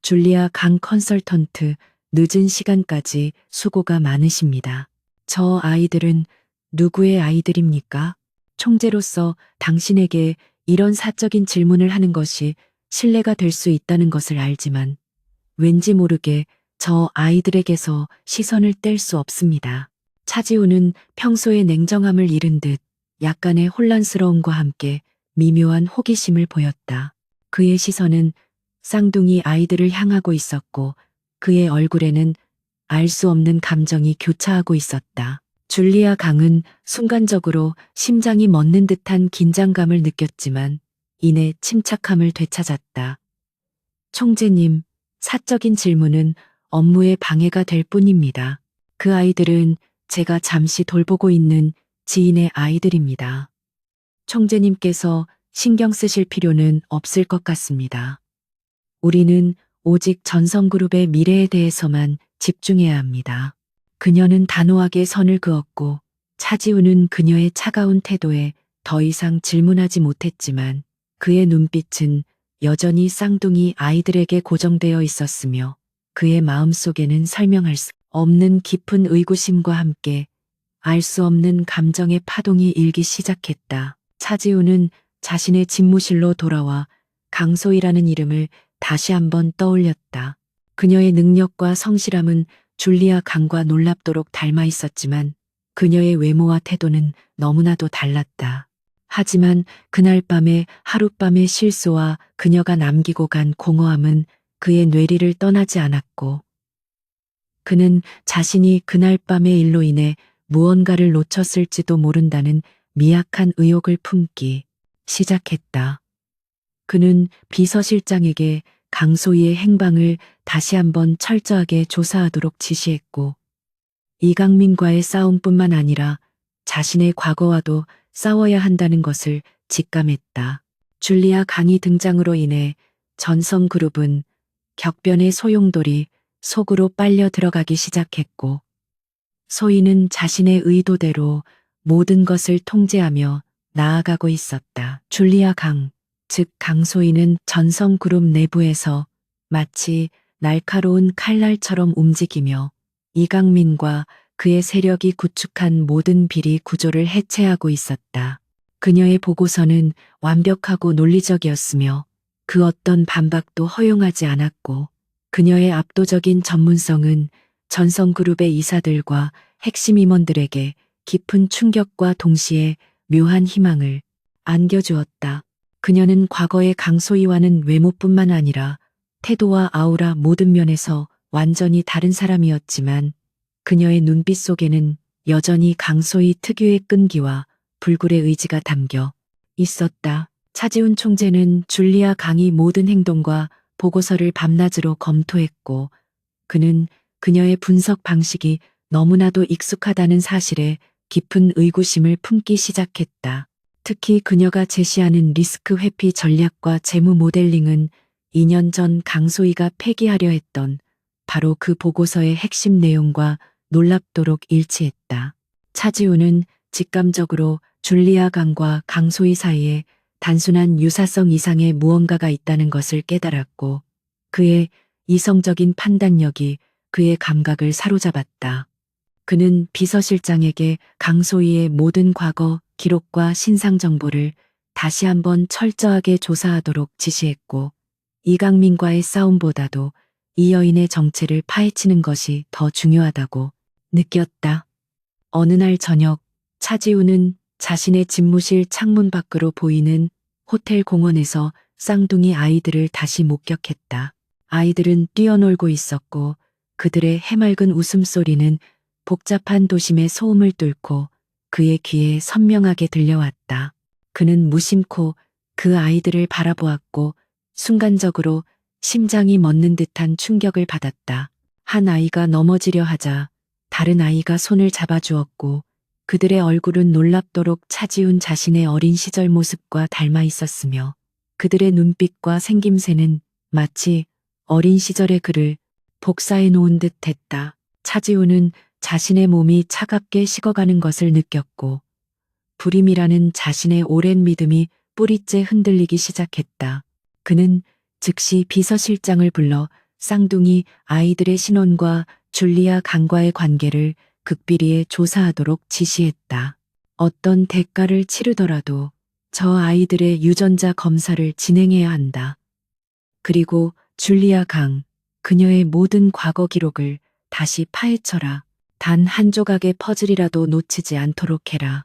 줄리아 강 컨설턴트, 늦은 시간까지 수고가 많으십니다. 저 아이들은 누구의 아이들입니까? 총재로서 당신에게 이런 사적인 질문을 하는 것이 신뢰가 될 수 있다는 것을 알지만 왠지 모르게 저 아이들에게서 시선을 뗄 수 없습니다. 차지우는 평소의 냉정함을 잃은 듯 약간의 혼란스러움과 함께 미묘한 호기심을 보였다. 그의 시선은 쌍둥이 아이들을 향하고 있었고 그의 얼굴에는 알 수 없는 감정이 교차하고 있었다. 줄리아 강은 순간적으로 심장이 멎는 듯한 긴장감을 느꼈지만 이내 침착함을 되찾았다. 총재님, 사적인 질문은 업무에 방해가 될 뿐입니다. 그 아이들은 제가 잠시 돌보고 있는 지인의 아이들입니다. 총재님께서 신경 쓰실 필요는 없을 것 같습니다. 우리는 오직 전성그룹의 미래에 대해서만 집중해야 합니다. 그녀는 단호하게 선을 그었고 차지우는 그녀의 차가운 태도에 더 이상 질문하지 못했지만 그의 눈빛은 여전히 쌍둥이 아이들에게 고정되어 있었으며 그의 마음속에는 설명할 수 없는 깊은 의구심과 함께 알 수 없는 감정의 파동이 일기 시작했다. 차지우는 자신의 집무실로 돌아와 강소희라는 이름을 다시 한번 떠올렸다. 그녀의 능력과 성실함은 줄리아 강과 놀랍도록 닮아 있었지만 그녀의 외모와 태도는 너무나도 달랐다. 하지만 그날 밤의 하룻밤의 실수와 그녀가 남기고 간 공허함은 그의 뇌리를 떠나지 않았고 그는 자신이 그날 밤의 일로 인해 무언가를 놓쳤을지도 모른다는 미약한 의혹을 품기 시작했다. 그는 비서실장에게 강소희의 행방을 다시 한번 철저하게 조사하도록 지시했고 이강민과의 싸움뿐만 아니라 자신의 과거와도 싸워야 한다는 것을 직감했다. 줄리아 강의 등장으로 인해 전성그룹은 격변의 소용돌이 속으로 빨려 들어가기 시작했고, 소희는 자신의 의도대로 모든 것을 통제하며 나아가고 있었다. 줄리아 강, 즉 강소희는 전성그룹 내부에서 마치 날카로운 칼날처럼 움직이며 이강민과 그의 세력이 구축한 모든 비리 구조를 해체하고 있었다. 그녀의 보고서는 완벽하고 논리적이었으며 그 어떤 반박도 허용하지 않았고, 그녀의 압도적인 전문성은 전성그룹의 이사들과 핵심 임원들에게 깊은 충격과 동시에 묘한 희망을 안겨주었다. 그녀는 과거의 강소희와는 외모뿐만 아니라 태도와 아우라 모든 면에서 완전히 다른 사람이었지만, 그녀의 눈빛 속에는 여전히 강소희 특유의 끈기와 불굴의 의지가 담겨 있었다. 차지훈 총재는 줄리아 강의 모든 행동과 보고서를 밤낮으로 검토했고, 그는 그녀의 분석 방식이 너무나도 익숙하다는 사실에 깊은 의구심을 품기 시작했다. 특히 그녀가 제시하는 리스크 회피 전략과 재무 모델링은 2년 전 강소희가 폐기하려 했던 바로 그 보고서의 핵심 내용과 놀랍도록 일치했다. 차지우는 직감적으로 줄리아 강과 강소희 사이에 단순한 유사성 이상의 무언가가 있다는 것을 깨달았고, 그의 이성적인 판단력이 그의 감각을 사로잡았다. 그는 비서실장에게 강소희의 모든 과거 기록과 신상 정보를 다시 한번 철저하게 조사하도록 지시했고, 이강민과의 싸움보다도 이 여인의 정체를 파헤치는 것이 더 중요하다고 느꼈다. 어느 날 저녁, 차지우는 자신의 집무실 창문 밖으로 보이는 호텔 공원에서 쌍둥이 아이들을 다시 목격했다. 아이들은 뛰어놀고 있었고, 그들의 해맑은 웃음소리는 복잡한 도심의 소음을 뚫고 그의 귀에 선명하게 들려왔다. 그는 무심코 그 아이들을 바라보았고, 순간적으로 심장이 멎는 듯한 충격을 받았다. 한 아이가 넘어지려 하자 다른 아이가 손을 잡아주었고, 그들의 얼굴은 놀랍도록 차지훈 자신의 어린 시절 모습과 닮아 있었으며, 그들의 눈빛과 생김새는 마치 어린 시절의 그를 복사해 놓은 듯 했다. 차지훈은 자신의 몸이 차갑게 식어가는 것을 느꼈고, 불임이라는 자신의 오랜 믿음이 뿌리째 흔들리기 시작했다. 그는 즉시 비서실장을 불러 쌍둥이 아이들의 신원과 줄리아 강과의 관계를 극비리에 조사하도록 지시했다. 어떤 대가를 치르더라도 저 아이들의 유전자 검사를 진행해야 한다. 그리고 줄리아 강, 그녀의 모든 과거 기록을 다시 파헤쳐라. 단 한 조각의 퍼즐이라도 놓치지 않도록 해라.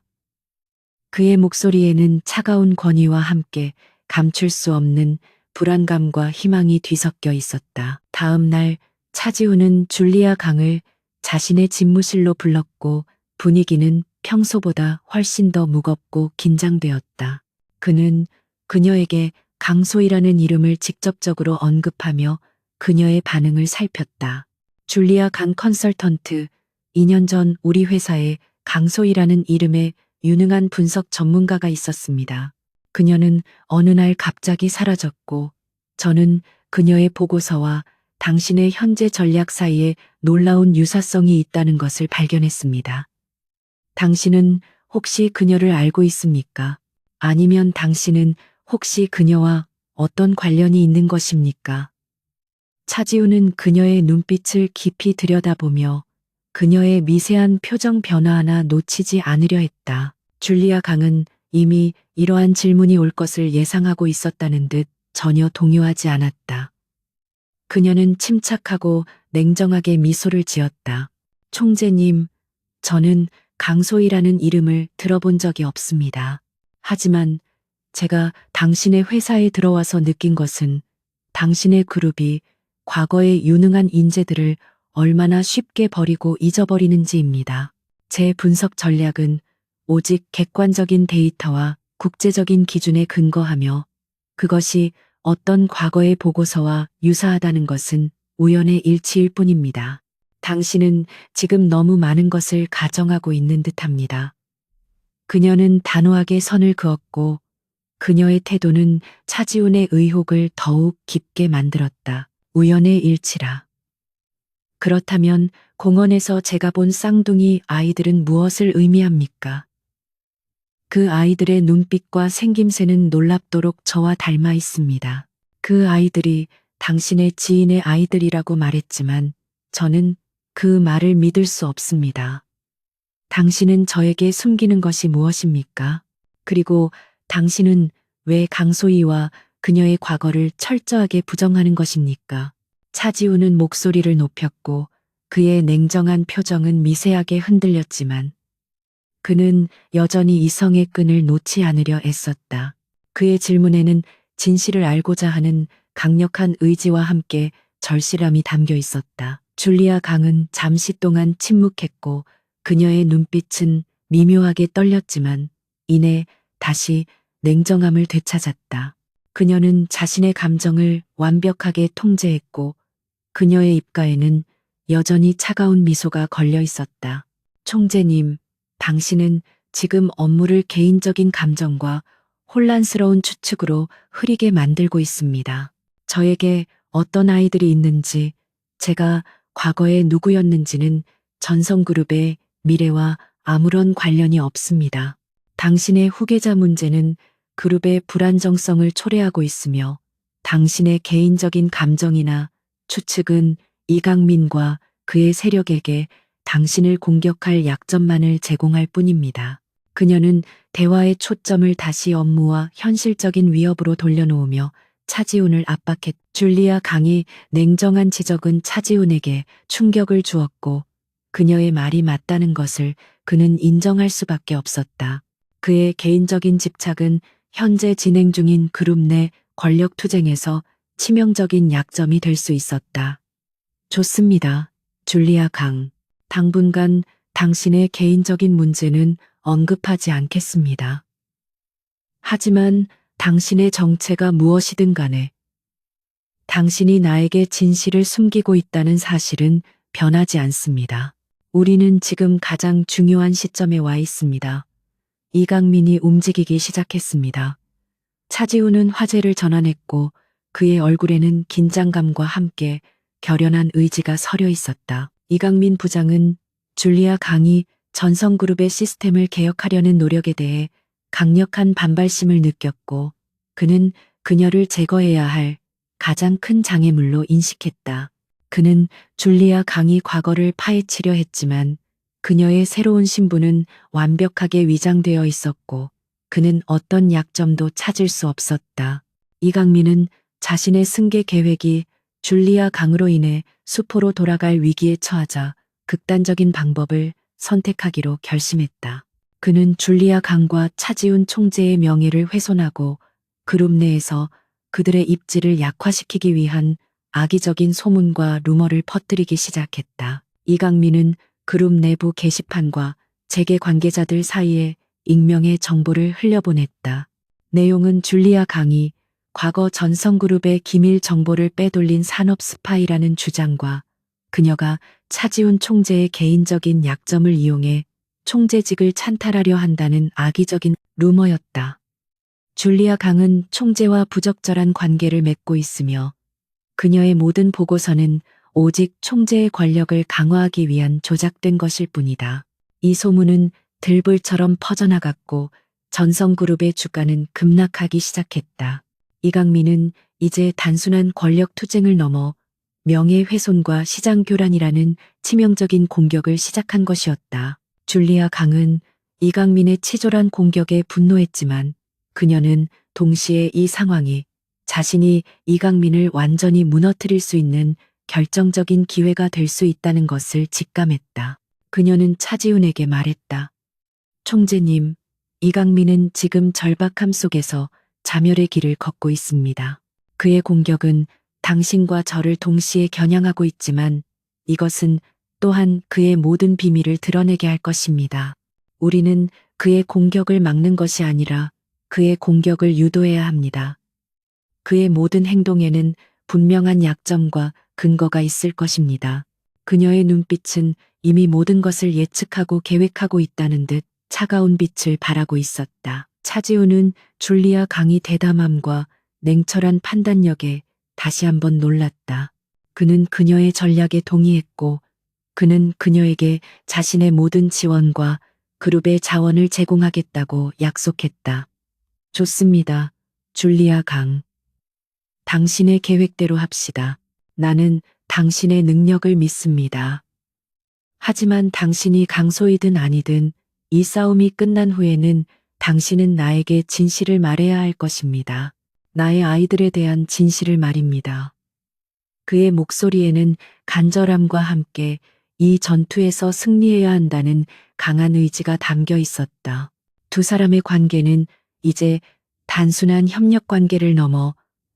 그의 목소리에는 차가운 권위와 함께 감출 수 없는 불안감과 희망이 뒤섞여 있었다. 다음 날 차지우는 줄리아 강을 자신의 집무실로 불렀고, 분위기는 평소보다 훨씬 더 무겁고 긴장되었다. 그는 그녀에게 강소희라는 이름을 직접적으로 언급하며 그녀의 반응을 살폈다. 줄리아 강 컨설턴트, 2년 전 우리 회사에 강소희라는 이름의 유능한 분석 전문가가 있었습니다. 그녀는 어느 날 갑자기 사라졌고, 저는 그녀의 보고서와 당신의 현재 전략 사이에 놀라운 유사성이 있다는 것을 발견했습니다. 당신은 혹시 그녀를 알고 있습니까? 아니면 당신은 혹시 그녀와 어떤 관련이 있는 것입니까? 차지우는 그녀의 눈빛을 깊이 들여다보며 그녀의 미세한 표정 변화 하나 놓치지 않으려 했다. 줄리아 강은 이미 이러한 질문이 올 것을 예상하고 있었다는 듯 전혀 동요하지 않았다. 그녀는 침착하고 냉정하게 미소를 지었다. 총재님, 저는 강소희라는 이름을 들어본 적이 없습니다. 하지만 제가 당신의 회사에 들어와서 느낀 것은 당신의 그룹이 과거의 유능한 인재들을 얼마나 쉽게 버리고 잊어버리는지입니다. 제 분석 전략은 오직 객관적인 데이터와 국제적인 기준에 근거하며, 그것이 어떤 과거의 보고서와 유사하다는 것은 우연의 일치일 뿐입니다. 당신은 지금 너무 많은 것을 가정하고 있는 듯합니다. 그녀는 단호하게 선을 그었고, 그녀의 태도는 차지훈의 의혹을 더욱 깊게 만들었다. 우연의 일치라. 그렇다면 공원에서 제가 본 쌍둥이 아이들은 무엇을 의미합니까? 그 아이들의 눈빛과 생김새는 놀랍도록 저와 닮아 있습니다. 그 아이들이 당신의 지인의 아이들이라고 말했지만 저는 그 말을 믿을 수 없습니다. 당신은 저에게 숨기는 것이 무엇입니까? 그리고 당신은 왜 강소희와 그녀의 과거를 철저하게 부정하는 것입니까? 차지우는 목소리를 높였고 그의 냉정한 표정은 미세하게 흔들렸지만 그는 여전히 이성의 끈을 놓지 않으려 애썼다. 그의 질문에는 진실을 알고자 하는 강력한 의지와 함께 절실함이 담겨 있었다. 줄리아 강은 잠시 동안 침묵했고 그녀의 눈빛은 미묘하게 떨렸지만 이내 다시 냉정함을 되찾았다. 그녀는 자신의 감정을 완벽하게 통제했고 그녀의 입가에는 여전히 차가운 미소가 걸려 있었다. 총재님, 당신은 지금 업무를 개인적인 감정과 혼란스러운 추측으로 흐리게 만들고 있습니다. 저에게 어떤 아이들이 있는지, 제가 과거에 누구였는지는 전성그룹의 미래와 아무런 관련이 없습니다. 당신의 후계자 문제는 그룹의 불안정성을 초래하고 있으며 당신의 개인적인 감정이나 추측은 이강민과 그의 세력에게 당신을 공격할 약점만을 제공할 뿐입니다. 그녀는 대화의 초점을 다시 업무와 현실적인 위협으로 돌려놓으며 차지훈을 압박했. 줄리아 강의 냉정한 지적은 차지훈에게 충격을 주었고 그녀의 말이 맞다는 것을 그는 인정할 수밖에 없었다. 그의 개인적인 집착은 현재 진행 중인 그룹 내 권력 투쟁에서 치명적인 약점이 될 수 있었다. 좋습니다. 줄리아 강. 당분간 당신의 개인적인 문제는 언급하지 않겠습니다. 하지만 당신의 정체가 무엇이든 간에 당신이 나에게 진실을 숨기고 있다는 사실은 변하지 않습니다. 우리는 지금 가장 중요한 시점에 와 있습니다. 이강민이 움직이기 시작했습니다. 차지우는 화제를 전환했고 그의 얼굴에는 긴장감과 함께 결연한 의지가 서려 있었다. 이강민 부장은 줄리아 강이 전성그룹의 시스템을 개혁하려는 노력에 대해 강력한 반발심을 느꼈고 그는 그녀를 제거해야 할 가장 큰 장애물로 인식했다. 그는 줄리아 강이 과거를 파헤치려 했지만 그녀의 새로운 신분은 완벽하게 위장되어 있었고 그는 어떤 약점도 찾을 수 없었다. 이강민은 자신의 승계 계획이 줄리아 강으로 인해 수포로 돌아갈 위기에 처하자 극단적인 방법을 선택하기로 결심했다. 그는 줄리아 강과 차지훈 총재의 명예를 훼손하고 그룹 내에서 그들의 입지를 약화시키기 위한 악의적인 소문과 루머를 퍼뜨리기 시작했다. 이강민은 그룹 내부 게시판과 재계 관계자들 사이에 익명의 정보를 흘려보냈다. 내용은 줄리아 강이 과거 전성그룹의 기밀 정보를 빼돌린 산업 스파이라는 주장과 그녀가 차지훈 총재의 개인적인 약점을 이용해 총재직을 찬탈하려 한다는 악의적인 루머였다. 줄리아 강은 총재와 부적절한 관계를 맺고 있으며 그녀의 모든 보고서는 오직 총재의 권력을 강화하기 위한 조작된 것일 뿐이다. 이 소문은 들불처럼 퍼져나갔고 전성그룹의 주가는 급락하기 시작했다. 이강민은 이제 단순한 권력 투쟁을 넘어 명예훼손과 시장교란이라는 치명적인 공격을 시작한 것이었다. 줄리아 강은 이강민의 치졸한 공격에 분노했지만 그녀는 동시에 이 상황이 자신이 이강민을 완전히 무너뜨릴 수 있는 결정적인 기회가 될 수 있다는 것을 직감했다. 그녀는 차지훈에게 말했다. 총재님, 이강민은 지금 절박함 속에서 자멸의 길을 걷고 있습니다. 그의 공격은 당신과 저를 동시에 겨냥하고 있지만 이것은 또한 그의 모든 비밀을 드러내게 할 것입니다. 우리는 그의 공격을 막는 것이 아니라 그의 공격을 유도해야 합니다. 그의 모든 행동에는 분명한 약점과 근거가 있을 것입니다. 그녀의 눈빛은 이미 모든 것을 예측하고 계획하고 있다는 듯 차가운 빛을 발하고 있었다. 차지우는 줄리아 강의 대담함과 냉철한 판단력에 다시 한번 놀랐다. 그는 그녀의 전략에 동의했고 그는 그녀에게 자신의 모든 지원과 그룹의 자원을 제공하겠다고 약속했다. 좋습니다. 줄리아 강. 당신의 계획대로 합시다. 나는 당신의 능력을 믿습니다. 하지만 당신이 강소이든 아니든 이 싸움이 끝난 후에는 당신은 나에게 진실을 말해야 할 것입니다. 나의 아이들에 대한 진실을 말입니다. 그의 목소리에는 간절함과 함께 이 전투에서 승리해야 한다는 강한 의지가 담겨 있었다. 두 사람의 관계는 이제 단순한 협력 관계를 넘어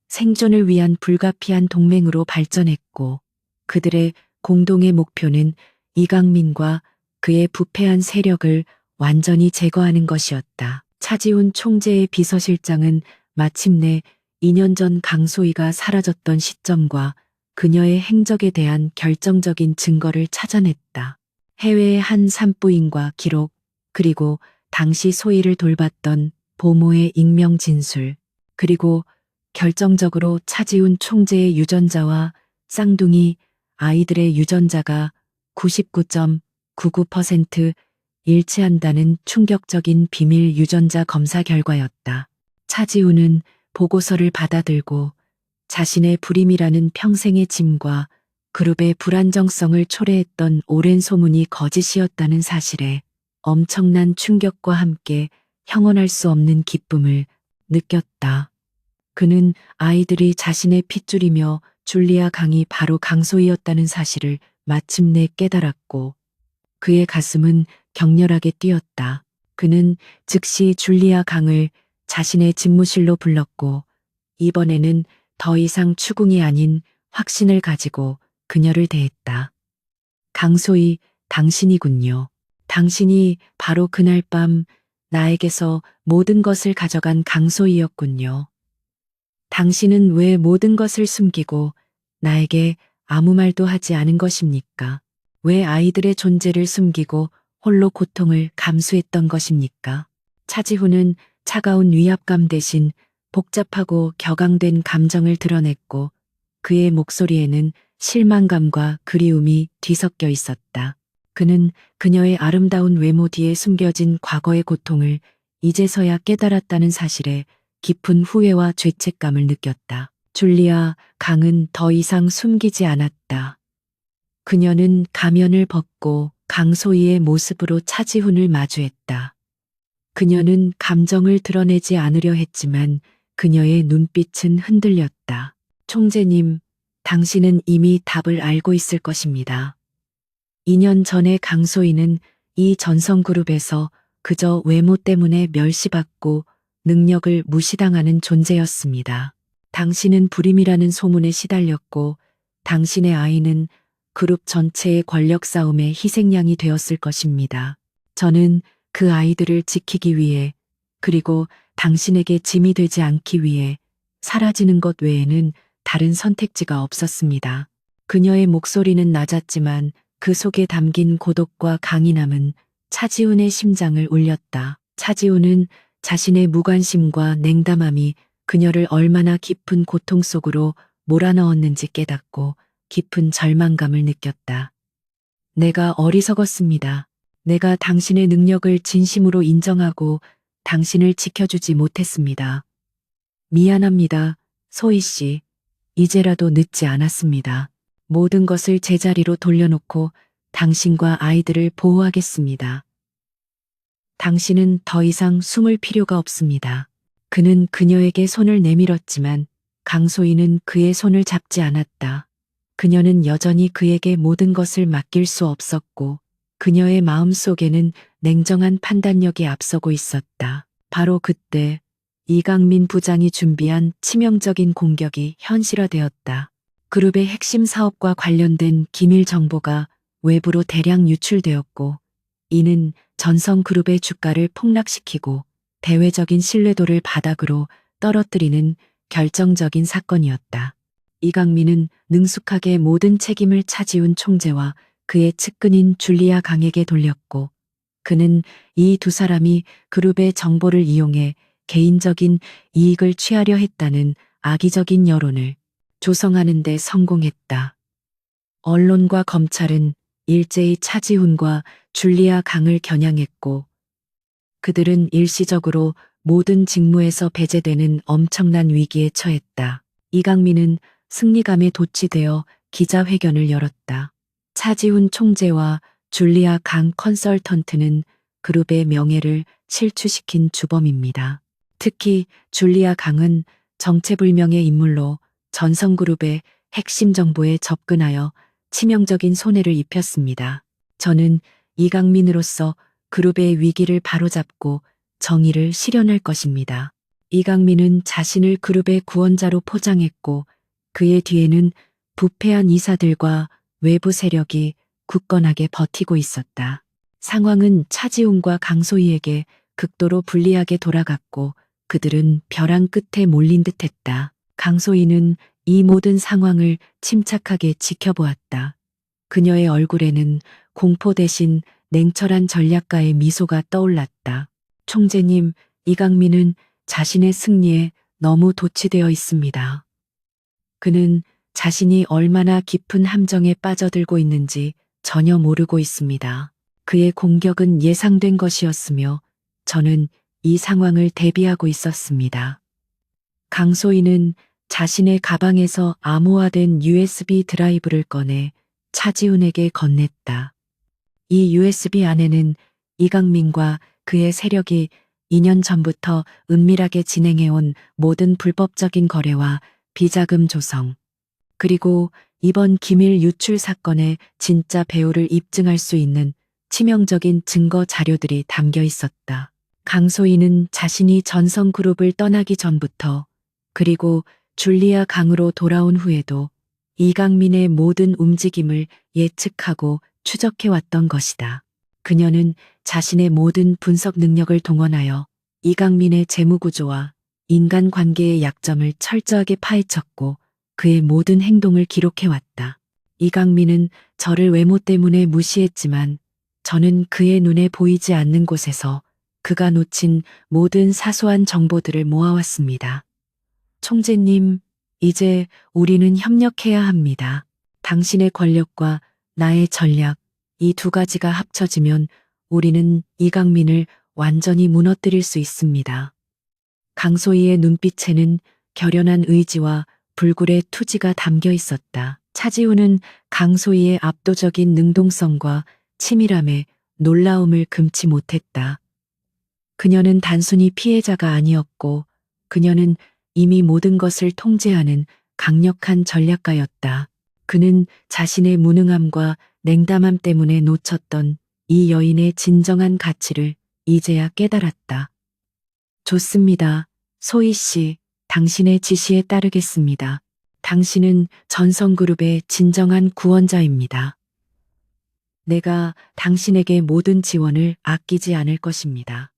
생존을 위한 불가피한 동맹으로 발전했고 그들의 공동의 목표는 이강민과 그의 부패한 세력을 완전히 제거하는 것이었다. 차지훈 총재의 비서실장은 마침내 2년 전 강소희가 사라졌던 시점과 그녀의 행적에 대한 결정적인 증거를 찾아냈다. 해외의 한 산부인과 기록, 그리고 당시 소희를 돌봤던 보모의 익명 진술, 그리고 결정적으로 차지훈 총재의 유전자와 쌍둥이 아이들의 유전자가 99.99% 일치한다는 충격적인 비밀 유전자 검사 결과였다. 차지훈은 보고서를 받아들고 자신의 불임이라는 평생의 짐과 그룹의 불안정성을 초래했던 오랜 소문이 거짓이었다는 사실에 엄청난 충격과 함께 형언할 수 없는 기쁨을 느꼈다. 그는 아이들이 자신의 핏줄이며 줄리아 강이 바로 강소희였다는 사실을 마침내 깨달았고 그의 가슴은 격렬하게 뛰었다. 그는 즉시 줄리아 강을 자신의 집무실로 불렀고 이번에는 더 이상 추궁이 아닌 확신을 가지고 그녀를 대했다. 강소희, 당신이군요. 당신이 바로 그날 밤 나에게서 모든 것을 가져간 강소희였군요. 당신은 왜 모든 것을 숨기고 나에게 아무 말도 하지 않은 것입니까? 왜 아이들의 존재를 숨기고 홀로 고통을 감수했던 것입니까? 차지훈은 차가운 위압감 대신 복잡하고 격앙된 감정을 드러냈고 그의 목소리에는 실망감과 그리움이 뒤섞여 있었다. 그는 그녀의 아름다운 외모 뒤에 숨겨진 과거의 고통을 이제서야 깨달았다는 사실에 깊은 후회와 죄책감을 느꼈다. 줄리아 강은 더 이상 숨기지 않았다. 그녀는 가면을 벗고 강소희의 모습으로 차지훈을 마주했다. 그녀는 감정을 드러내지 않으려 했지만 그녀의 눈빛은 흔들렸다. 총재님, 당신은 이미 답을 알고 있을 것입니다. 2년 전에 강소희는 이 전성그룹에서 그저 외모 때문에 멸시받고 능력을 무시당하는 존재였습니다. 당신은 불임이라는 소문에 시달렸고 당신의 아이는 그룹 전체의 권력 싸움의 희생양이 되었을 것입니다. 저는 그 아이들을 지키기 위해 그리고 당신에게 짐이 되지 않기 위해 사라지는 것 외에는 다른 선택지가 없었습니다. 그녀의 목소리는 낮았지만 그 속에 담긴 고독과 강인함은 차지훈의 심장을 울렸다. 차지훈은 자신의 무관심과 냉담함이 그녀를 얼마나 깊은 고통 속으로 몰아넣었는지 깨닫고 깊은 절망감을 느꼈다. 내가 어리석었습니다. 내가 당신의 능력을 진심으로 인정하고 당신을 지켜주지 못했습니다. 미안합니다, 소희 씨. 이제라도 늦지 않았습니다. 모든 것을 제자리로 돌려놓고 당신과 아이들을 보호하겠습니다. 당신은 더 이상 숨을 필요가 없습니다. 그는 그녀에게 손을 내밀었지만 강소희는 그의 손을 잡지 않았다. 그녀는 여전히 그에게 모든 것을 맡길 수 없었고 그녀의 마음 속에는 냉정한 판단력이 앞서고 있었다. 바로 그때 이강민 부장이 준비한 치명적인 공격이 현실화되었다. 그룹의 핵심 사업과 관련된 기밀 정보가 외부로 대량 유출되었고 이는 전성그룹의 주가를 폭락시키고 대외적인 신뢰도를 바닥으로 떨어뜨리는 결정적인 사건이었다. 이강민은 능숙하게 모든 책임을 차지훈 총재와 그의 측근인 줄리아 강에게 돌렸고 그는 이 두 사람이 그룹의 정보를 이용해 개인적인 이익을 취하려 했다는 악의적인 여론을 조성하는 데 성공했다. 언론과 검찰은 일제히 차지훈과 줄리아 강을 겨냥했고 그들은 일시적으로 모든 직무에서 배제되는 엄청난 위기에 처했다. 이강민은 승리감에 도취되어 기자회견을 열었다. 차지훈 총재와 줄리아 강 컨설턴트는 그룹의 명예를 실추시킨 주범입니다. 특히 줄리아 강은 정체불명의 인물로 전성그룹의 핵심 정보에 접근하여 치명적인 손해를 입혔습니다. 저는 이강민으로서 그룹의 위기를 바로잡고 정의를 실현할 것입니다. 이강민은 자신을 그룹의 구원자로 포장했고 그의 뒤에는 부패한 이사들과 외부 세력이 굳건하게 버티고 있었다. 상황은 차지훈과 강소희에게 극도로 불리하게 돌아갔고 그들은 벼랑 끝에 몰린 듯했다. 강소희는 이 모든 상황을 침착하게 지켜보았다. 그녀의 얼굴에는 공포 대신 냉철한 전략가의 미소가 떠올랐다. 총재님, 이강민은 자신의 승리에 너무 도취되어 있습니다. 그는 자신이 얼마나 깊은 함정에 빠져들고 있는지 전혀 모르고 있습니다. 그의 공격은 예상된 것이었으며 저는 이 상황을 대비하고 있었습니다. 강소희는 자신의 가방에서 암호화된 USB 드라이브를 꺼내 차지훈에게 건넸다. 이 USB 안에는 이강민과 그의 세력이 2년 전부터 은밀하게 진행해온 모든 불법적인 거래와 비자금 조성, 그리고 이번 기밀 유출 사건의 진짜 배후를 입증할 수 있는 치명적인 증거 자료들이 담겨 있었다. 강소희는 자신이 전성그룹을 떠나기 전부터 그리고 줄리아 강으로 돌아온 후에도 이강민의 모든 움직임을 예측하고 추적해왔던 것이다. 그녀는 자신의 모든 분석 능력을 동원하여 이강민의 재무구조와 인간관계의 약점을 철저하게 파헤쳤고 그의 모든 행동을 기록해왔다. 이강민은 저를 외모 때문에 무시했지만 저는 그의 눈에 보이지 않는 곳에서 그가 놓친 모든 사소한 정보들을 모아왔습니다. 총재님, 이제 우리는 협력해야 합니다. 당신의 권력과 나의 전략, 이 두 가지가 합쳐지면 우리는 이강민을 완전히 무너뜨릴 수 있습니다. 강소희의 눈빛에는 결연한 의지와 불굴의 투지가 담겨 있었다. 차지훈은 강소희의 압도적인 능동성과 치밀함에 놀라움을 금치 못했다. 그녀는 단순히 피해자가 아니었고 그녀는 이미 모든 것을 통제하는 강력한 전략가였다. 그는 자신의 무능함과 냉담함 때문에 놓쳤던 이 여인의 진정한 가치를 이제야 깨달았다. 좋습니다. 소희 씨, 당신의 지시에 따르겠습니다. 당신은 전성그룹의 진정한 구원자입니다. 내가 당신에게 모든 지원을 아끼지 않을 것입니다.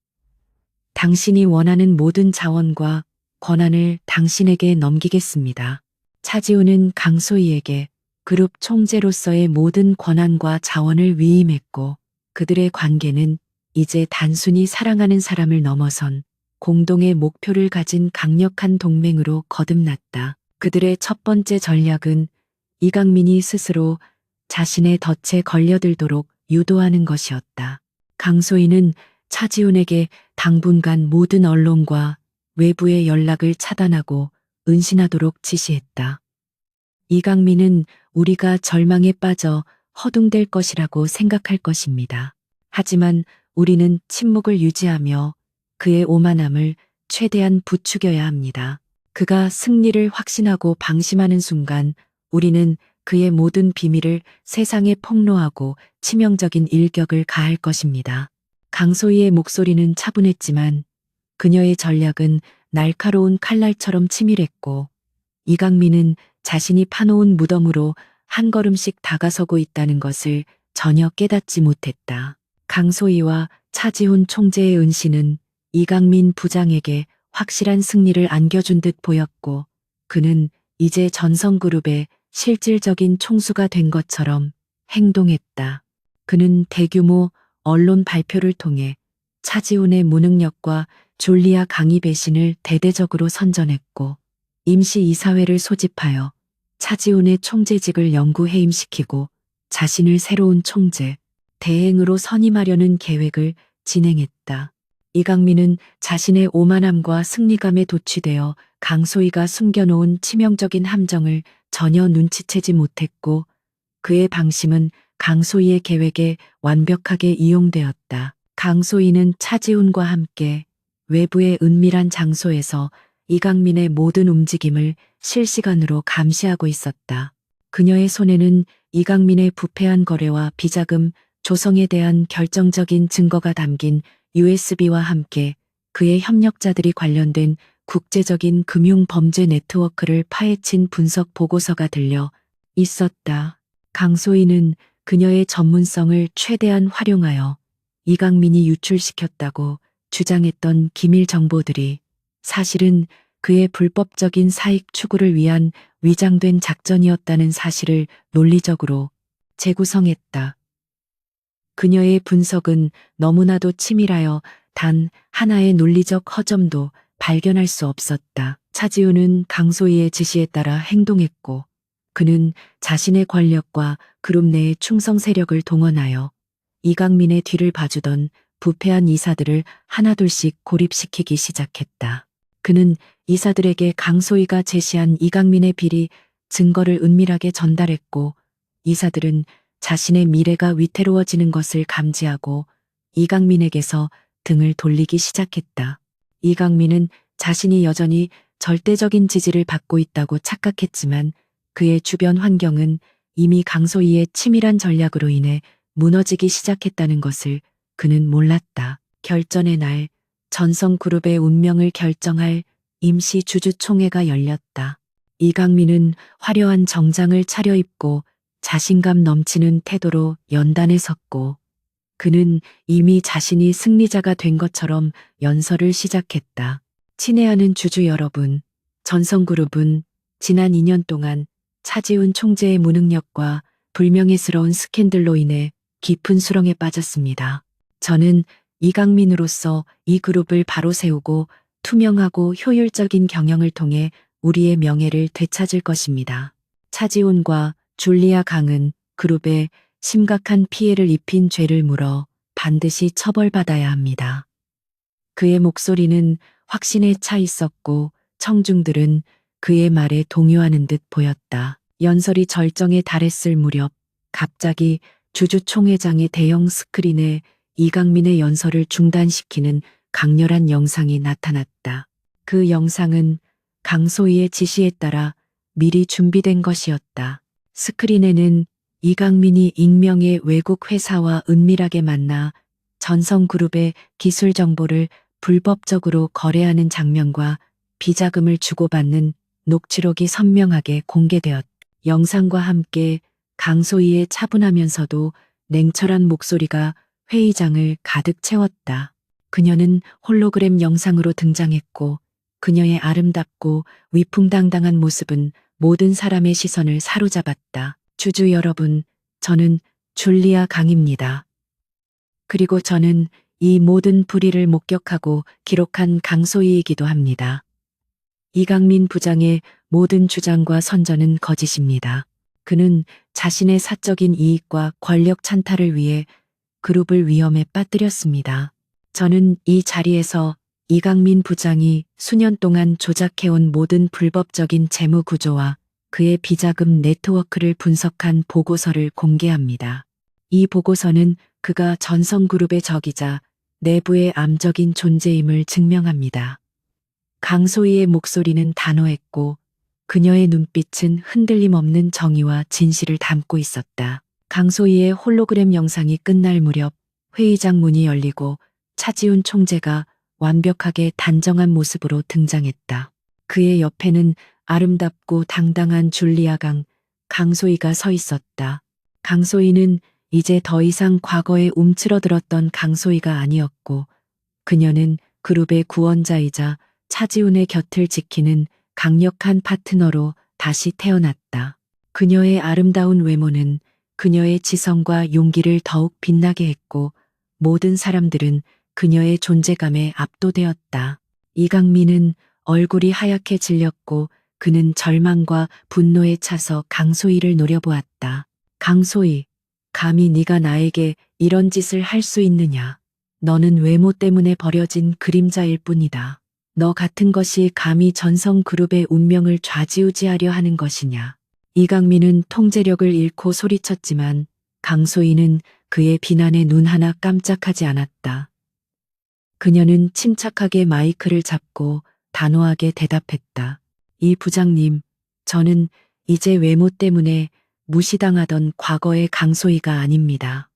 당신이 원하는 모든 자원과 권한을 당신에게 넘기겠습니다. 차지훈은 강소희에게 그룹 총재로서의 모든 권한과 자원을 위임했고 그들의 관계는 이제 단순히 사랑하는 사람을 넘어선 공동의 목표를 가진 강력한 동맹으로 거듭났다. 그들의 첫 번째 전략은 이강민이 스스로 자신의 덫에 걸려들도록 유도하는 것이었다. 강소희는 차지훈에게 당분간 모든 언론과 외부의 연락을 차단하고 은신하도록 지시했다. 이강민은 우리가 절망에 빠져 허둥댈 것이라고 생각할 것입니다. 하지만 우리는 침묵을 유지하며 그의 오만함을 최대한 부추겨야 합니다. 그가 승리를 확신하고 방심하는 순간 우리는 그의 모든 비밀을 세상에 폭로하고 치명적인 일격을 가할 것입니다. 강소희의 목소리는 차분했지만 그녀의 전략은 날카로운 칼날처럼 치밀했고 이강민은 자신이 파놓은 무덤으로 한 걸음씩 다가서고 있다는 것을 전혀 깨닫지 못했다. 강소희와 차지훈 총재의 은신은 이강민 부장에게 확실한 승리를 안겨준 듯 보였고 그는 이제 전성그룹의 실질적인 총수가 된 것처럼 행동했다. 그는 대규모 언론 발표를 통해 차지훈의 무능력과 졸리아 강의 배신을 대대적으로 선전했고 임시 이사회를 소집하여 차지훈의 총재직을 영구 해임시키고 자신을 새로운 총재, 대행으로 선임하려는 계획을 진행했다. 이강민은 자신의 오만함과 승리감에 도취되어 강소희가 숨겨놓은 치명적인 함정을 전혀 눈치채지 못했고 그의 방심은 강소희의 계획에 완벽하게 이용되었다. 강소희는 차지훈과 함께 외부의 은밀한 장소에서 이강민의 모든 움직임을 실시간으로 감시하고 있었다. 그녀의 손에는 이강민의 부패한 거래와 비자금 조성에 대한 결정적인 증거가 담긴 USB와 함께 그의 협력자들이 관련된 국제적인 금융 범죄 네트워크를 파헤친 분석 보고서가 들려 있었다. 강소희는 그녀의 전문성을 최대한 활용하여 이강민이 유출시켰다고 주장했던 기밀 정보들이 사실은 그의 불법적인 사익 추구를 위한 위장된 작전이었다는 사실을 논리적으로 재구성했다. 그녀의 분석은 너무나도 치밀하여 단 하나의 논리적 허점도 발견할 수 없었다. 차지훈은 강소희의 지시에 따라 행동했고 그는 자신의 권력과 그룹 내의 충성 세력을 동원하여 이강민의 뒤를 봐주던 부패한 이사들을 하나둘씩 고립시키기 시작했다. 그는 이사들에게 강소희가 제시한 이강민의 비리 증거를 은밀하게 전달했고 이사들은 자신의 미래가 위태로워지는 것을 감지하고 이강민에게서 등을 돌리기 시작했다. 이강민은 자신이 여전히 절대적인 지지를 받고 있다고 착각했지만 그의 주변 환경은 이미 강소희의 치밀한 전략으로 인해 무너지기 시작했다는 것을 그는 몰랐다. 결전의 날, 전성그룹의 운명을 결정할 임시 주주총회가 열렸다. 이강민은 화려한 정장을 차려입고 자신감 넘치는 태도로 연단에 섰고 그는 이미 자신이 승리자가 된 것처럼 연설을 시작했다. 친애하는 주주 여러분, 전성그룹은 지난 2년 동안 차지훈 총재의 무능력과 불명예스러운 스캔들로 인해 깊은 수렁에 빠졌습니다. 저는 이강민으로서 이 그룹을 바로 세우고 투명하고 효율적인 경영을 통해 우리의 명예를 되찾을 것입니다. 차지훈과 줄리아 강은 그룹에 심각한 피해를 입힌 죄를 물어 반드시 처벌받아야 합니다. 그의 목소리는 확신에 차 있었고 청중들은 그의 말에 동요하는 듯 보였다. 연설이 절정에 달했을 무렵 갑자기 주주총회장의 대형 스크린에 이강민의 연설을 중단시키는 강렬한 영상이 나타났다. 그 영상은 강소희의 지시에 따라 미리 준비된 것이었다. 스크린에는 이강민이 익명의 외국 회사와 은밀하게 만나 전성그룹의 기술 정보를 불법적으로 거래하는 장면과 비자금을 주고받는 녹취록이 선명하게 공개되었다. 영상과 함께 강소희의 차분하면서도 냉철한 목소리가 회의장을 가득 채웠다. 그녀는 홀로그램 영상으로 등장했고 그녀의 아름답고 위풍당당한 모습은 모든 사람의 시선을 사로잡았다. 주주 여러분, 저는 줄리아 강입니다. 그리고 저는 이 모든 불의를 목격하고 기록한 강소희이기도 합니다. 이강민 부장의 모든 주장과 선전은 거짓입니다. 그는 자신의 사적인 이익과 권력 찬탈을 위해 그룹을 위험에 빠뜨렸습니다. 저는 이 자리에서 이강민 부장이 수년 동안 조작해온 모든 불법적인 재무 구조와 그의 비자금 네트워크를 분석한 보고서를 공개합니다. 이 보고서는 그가 전성그룹의 적이자 내부의 암적인 존재임을 증명합니다. 강소희의 목소리는 단호했고 그녀의 눈빛은 흔들림 없는 정의와 진실을 담고 있었다. 강소희의 홀로그램 영상이 끝날 무렵 회의장 문이 열리고 차지훈 총재가 완벽하게 단정한 모습으로 등장했다. 그의 옆에는 아름답고 당당한 줄리아 강소희가 서 있었다. 강소희는 이제 더 이상 과거에 움츠러들었던 강소희가 아니었고 그녀는 그룹의 구원자이자 차지훈의 곁을 지키는 강력한 파트너로 다시 태어났다. 그녀의 아름다운 외모는 그녀의 지성과 용기를 더욱 빛나게 했고 모든 사람들은 그녀의 존재감에 압도되었다. 이강민은 얼굴이 하얗게 질렸고 그는 절망과 분노에 차서 강소희를 노려보았다. 강소희, 감히 네가 나에게 이런 짓을 할 수 있느냐. 너는 외모 때문에 버려진 그림자일 뿐이다. 너 같은 것이 감히 전성그룹의 운명을 좌지우지하려 하는 것이냐. 이강민은 통제력을 잃고 소리쳤지만 강소희는 그의 비난에 눈 하나 깜짝하지 않았다. 그녀는 침착하게 마이크를 잡고 단호하게 대답했다. 이 부장님, 저는 이제 외모 때문에 무시당하던 과거의 강소희가 아닙니다.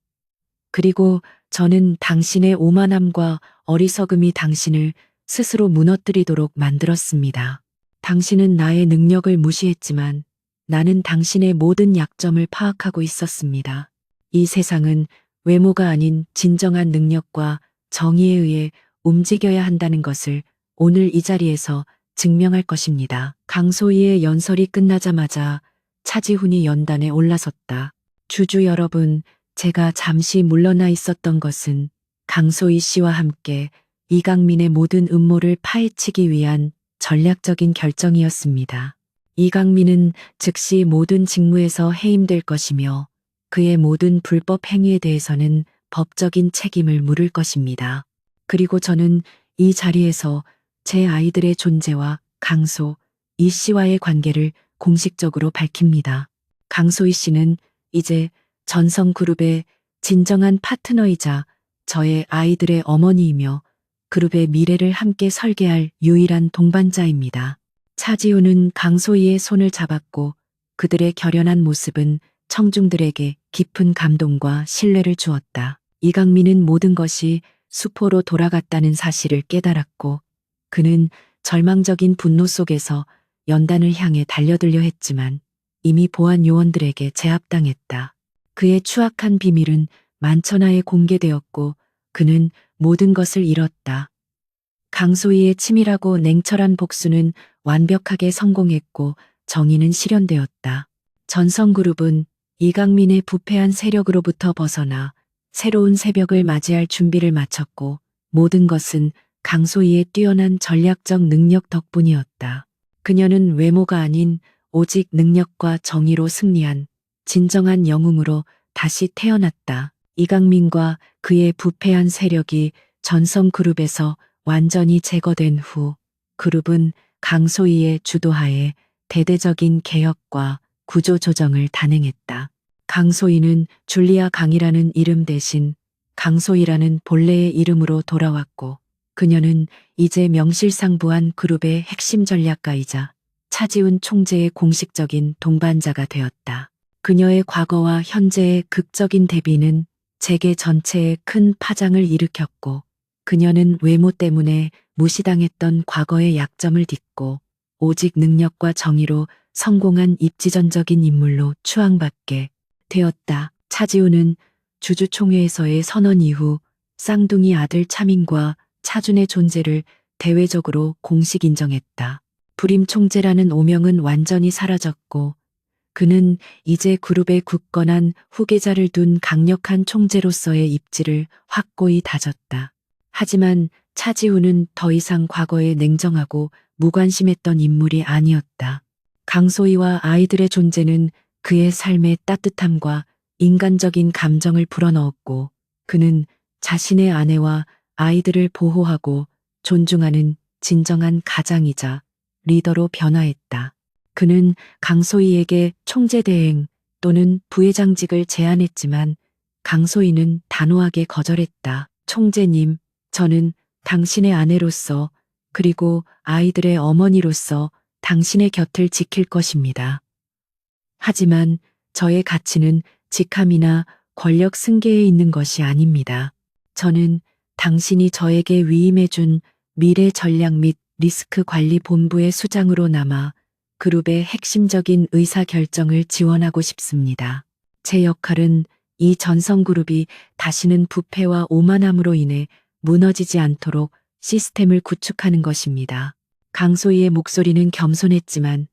그리고 저는 당신의 오만함과 어리석음이 당신을 스스로 무너뜨리도록 만들었습니다. 당신은 나의 능력을 무시했지만 나는 당신의 모든 약점을 파악하고 있었습니다. 이 세상은 외모가 아닌 진정한 능력과 정의에 의해 움직여야 한다는 것을 오늘 이 자리에서 증명할 것입니다. 강소희의 연설이 끝나자마자 차지훈이 연단에 올라섰다. 주주 여러분, 제가 잠시 물러나 있었던 것은 강소희 씨와 함께 이강민의 모든 음모를 파헤치기 위한 전략적인 결정이었습니다. 이강민은 즉시 모든 직무에서 해임될 것이며 그의 모든 불법 행위에 대해서는 법적인 책임을 물을 것입니다. 그리고 저는 이 자리에서 제 아이들의 존재와 강소, 이 씨와의 관계를 공식적으로 밝힙니다. 강소희 씨는 이제 전성그룹의 진정한 파트너이자 저의 아이들의 어머니이며 그룹의 미래를 함께 설계할 유일한 동반자입니다. 차지우는 강소희의 손을 잡았고 그들의 결연한 모습은 청중들에게 깊은 감동과 신뢰를 주었다. 이강민은 모든 것이 수포로 돌아갔다는 사실을 깨달았고 그는 절망적인 분노 속에서 연단을 향해 달려들려 했지만 이미 보안 요원들에게 제압당했다. 그의 추악한 비밀은 만천하에 공개되었고 그는 모든 것을 잃었다. 강소희의 치밀하고 냉철한 복수는 완벽하게 성공했고 정의는 실현되었다. 전성그룹은 이강민의 부패한 세력으로부터 벗어나 새로운 새벽을 맞이할 준비를 마쳤고 모든 것은 강소희의 뛰어난 전략적 능력 덕분이었다. 그녀는 외모가 아닌 오직 능력과 정의로 승리한 진정한 영웅으로 다시 태어났다. 이강민과 그의 부패한 세력이 전성그룹에서 완전히 제거된 후 그룹은 강소희의 주도하에 대대적인 개혁과 구조조정을 단행했다. 강소희는 줄리아 강이라는 이름 대신 강소희라는 본래의 이름으로 돌아왔고 그녀는 이제 명실상부한 그룹의 핵심 전략가이자 차지훈 총재의 공식적인 동반자가 되었다. 그녀의 과거와 현재의 극적인 대비는 재계 전체에 큰 파장을 일으켰고 그녀는 외모 때문에 무시당했던 과거의 약점을 딛고 오직 능력과 정의로 성공한 입지전적인 인물로 추앙받게 되었다. 차지훈은 주주총회에서의 선언 이후 쌍둥이 아들 차민과 차준의 존재를 대외적으로 공식 인정했다. 불임 총재라는 오명은 완전히 사라졌고 그는 이제 그룹의 굳건한 후계자를 둔 강력한 총재로서의 입지를 확고히 다졌다. 하지만 차지훈은 더 이상 과거에 냉정하고 무관심했던 인물이 아니었다. 강소희와 아이들의 존재는 그의 삶의 따뜻함과 인간적인 감정을 불어넣었고 그는 자신의 아내와 아이들을 보호하고 존중하는 진정한 가장이자 리더로 변화했다. 그는 강소희에게 총재 대행 또는 부회장직을 제안했지만 강소희는 단호하게 거절했다. 총재님, 저는 당신의 아내로서 그리고 아이들의 어머니로서 당신의 곁을 지킬 것입니다. 하지만 저의 가치는 직함이나 권력 승계에 있는 것이 아닙니다. 저는 당신이 저에게 위임해준 미래 전략 및 리스크 관리 본부의 수장으로 남아 그룹의 핵심적인 의사결정을 지원하고 싶습니다. 제 역할은 이 전성그룹이 다시는 부패와 오만함으로 인해 무너지지 않도록 시스템을 구축하는 것입니다. 강소희의 목소리는 겸손했지만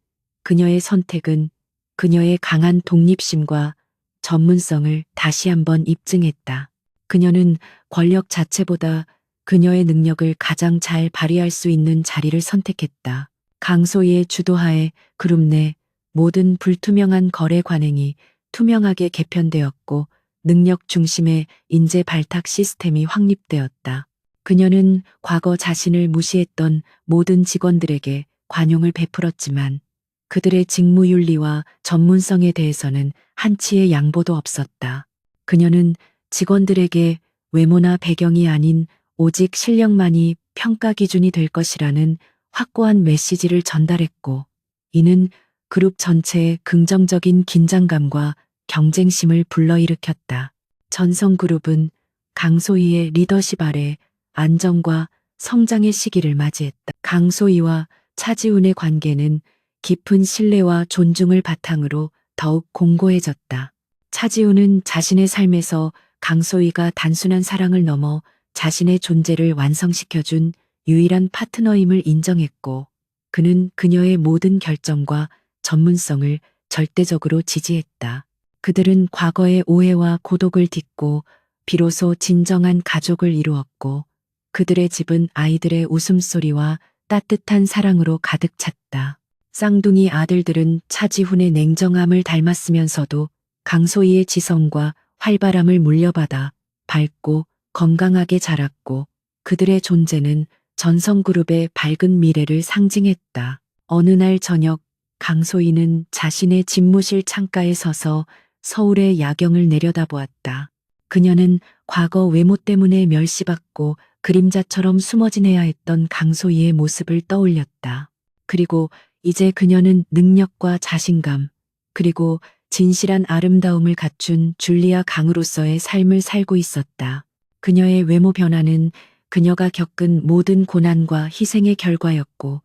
그녀의 선택은 그녀의 강한 독립심과 전문성을 다시 한번 입증했다. 그녀는 권력 자체보다 그녀의 능력을 가장 잘 발휘할 수 있는 자리를 선택했다. 강소희의 주도하에 그룹 내 모든 불투명한 거래 관행이 투명하게 개편되었고 능력 중심의 인재 발탁 시스템이 확립되었다. 그녀는 과거 자신을 무시했던 모든 직원들에게 관용을 베풀었지만 그들의 직무윤리와 전문성에 대해서는 한치의 양보도 없었다. 그녀는 직원들에게 외모나 배경이 아닌 오직 실력만이 평가 기준이 될 것이라는 확고한 메시지를 전달했고, 이는 그룹 전체의 긍정적인 긴장감과 경쟁심을 불러일으켰다. 전성그룹은 강소희의 리더십 아래 안정과 성장의 시기를 맞이했다. 강소희와 차지훈의 관계는 깊은 신뢰와 존중을 바탕으로 더욱 공고해졌다. 차지훈은 자신의 삶에서 강소희가 단순한 사랑을 넘어 자신의 존재를 완성시켜준 유일한 파트너임을 인정했고, 그는 그녀의 모든 결정과 전문성을 절대적으로 지지했다. 그들은 과거의 오해와 고독을 딛고 비로소 진정한 가족을 이루었고, 그들의 집은 아이들의 웃음소리와 따뜻한 사랑으로 가득 찼다. 쌍둥이 아들들은 차지훈의 냉정함을 닮았으면서도 강소희의 지성과 활발함을 물려받아 밝고 건강하게 자랐고, 그들의 존재는 전성그룹의 밝은 미래를 상징했다. 어느 날 저녁, 강소희는 자신의 집무실 창가에 서서 서울의 야경을 내려다보았다. 그녀는 과거 외모 때문에 멸시받고 그림자처럼 숨어 지내야 했던 강소희의 모습을 떠올렸다. 그리고 이제 그녀는 능력과 자신감, 그리고 진실한 아름다움을 갖춘 줄리아 강으로서의 삶을 살고 있었다. 그녀의 외모 변화는 그녀가 겪은 모든 고난과 희생의 결과였고,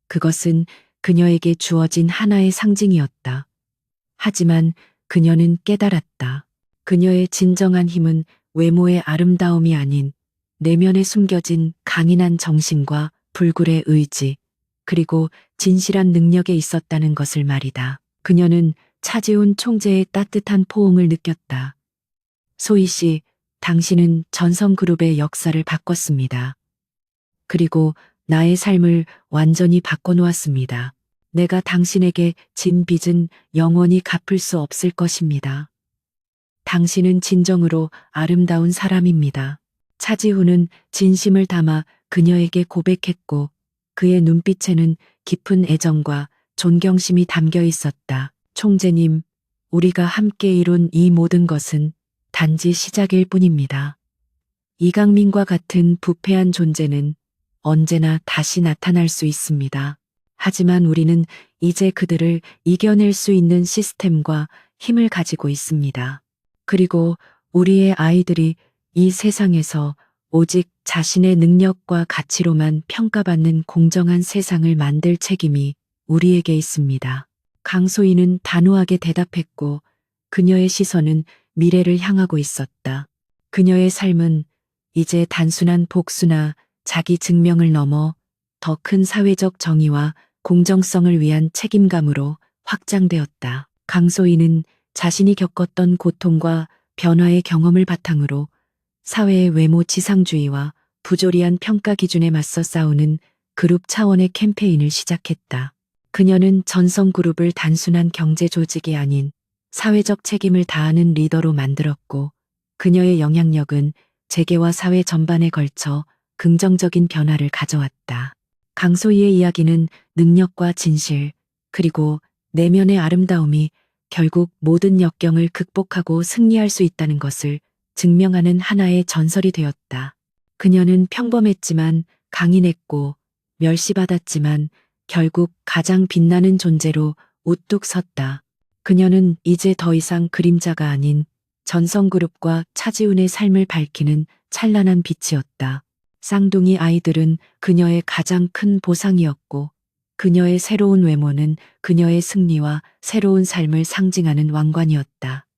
그것은 그녀에게 주어진 하나의 상징이었다. 하지만 그녀는 깨달았다. 그녀의 진정한 힘은 외모의 아름다움이 아닌 내면에 숨겨진 강인한 정신과 불굴의 의지, 그리고 진실한 능력에 있었다는 것을 말이다. 그녀는 차지훈 총재의 따뜻한 포옹을 느꼈다. 소희 씨, 당신은 전성그룹의 역사를 바꿨습니다. 그리고 나의 삶을 완전히 바꿔놓았습니다. 내가 당신에게 진 빚은 영원히 갚을 수 없을 것입니다. 당신은 진정으로 아름다운 사람입니다. 차지훈은 진심을 담아 그녀에게 고백했고, 그의 눈빛에는 깊은 애정과 존경심이 담겨 있었다. 총재님, 우리가 함께 이룬 이 모든 것은 단지 시작일 뿐입니다. 이강민과 같은 부패한 존재는 언제나 다시 나타날 수 있습니다. 하지만 우리는 이제 그들을 이겨낼 수 있는 시스템과 힘을 가지고 있습니다. 그리고 우리의 아이들이 이 세상에서 오직 자신의 능력과 가치로만 평가받는 공정한 세상을 만들 책임이 우리에게 있습니다. 강소희는 단호하게 대답했고, 그녀의 시선은 미래를 향하고 있었다. 그녀의 삶은 이제 단순한 복수나 자기 증명을 넘어 더 큰 사회적 정의와 공정성을 위한 책임감으로 확장되었다. 강소희는 자신이 겪었던 고통과 변화의 경험을 바탕으로 사회의 외모 지상주의와 부조리한 평가 기준에 맞서 싸우는 그룹 차원의 캠페인을 시작했다. 그녀는 전성그룹을 단순한 경제 조직이 아닌 사회적 책임을 다하는 리더로 만들었고, 그녀의 영향력은 재계와 사회 전반에 걸쳐 긍정적인 변화를 가져왔다. 강소희의 이야기는 능력과 진실, 그리고 내면의 아름다움이 결국 모든 역경을 극복하고 승리할 수 있다는 것을 증명하는 하나의 전설이 되었다. 그녀는 평범했지만 강인했고, 멸시받았지만 결국 가장 빛나는 존재로 우뚝 섰다. 그녀는 이제 더 이상 그림자가 아닌 전성그룹과 차지훈의 삶을 밝히는 찬란한 빛이었다. 쌍둥이 아이들은 그녀의 가장 큰 보상이었고, 그녀의 새로운 외모는 그녀의 승리와 새로운 삶을 상징하는 왕관이었다.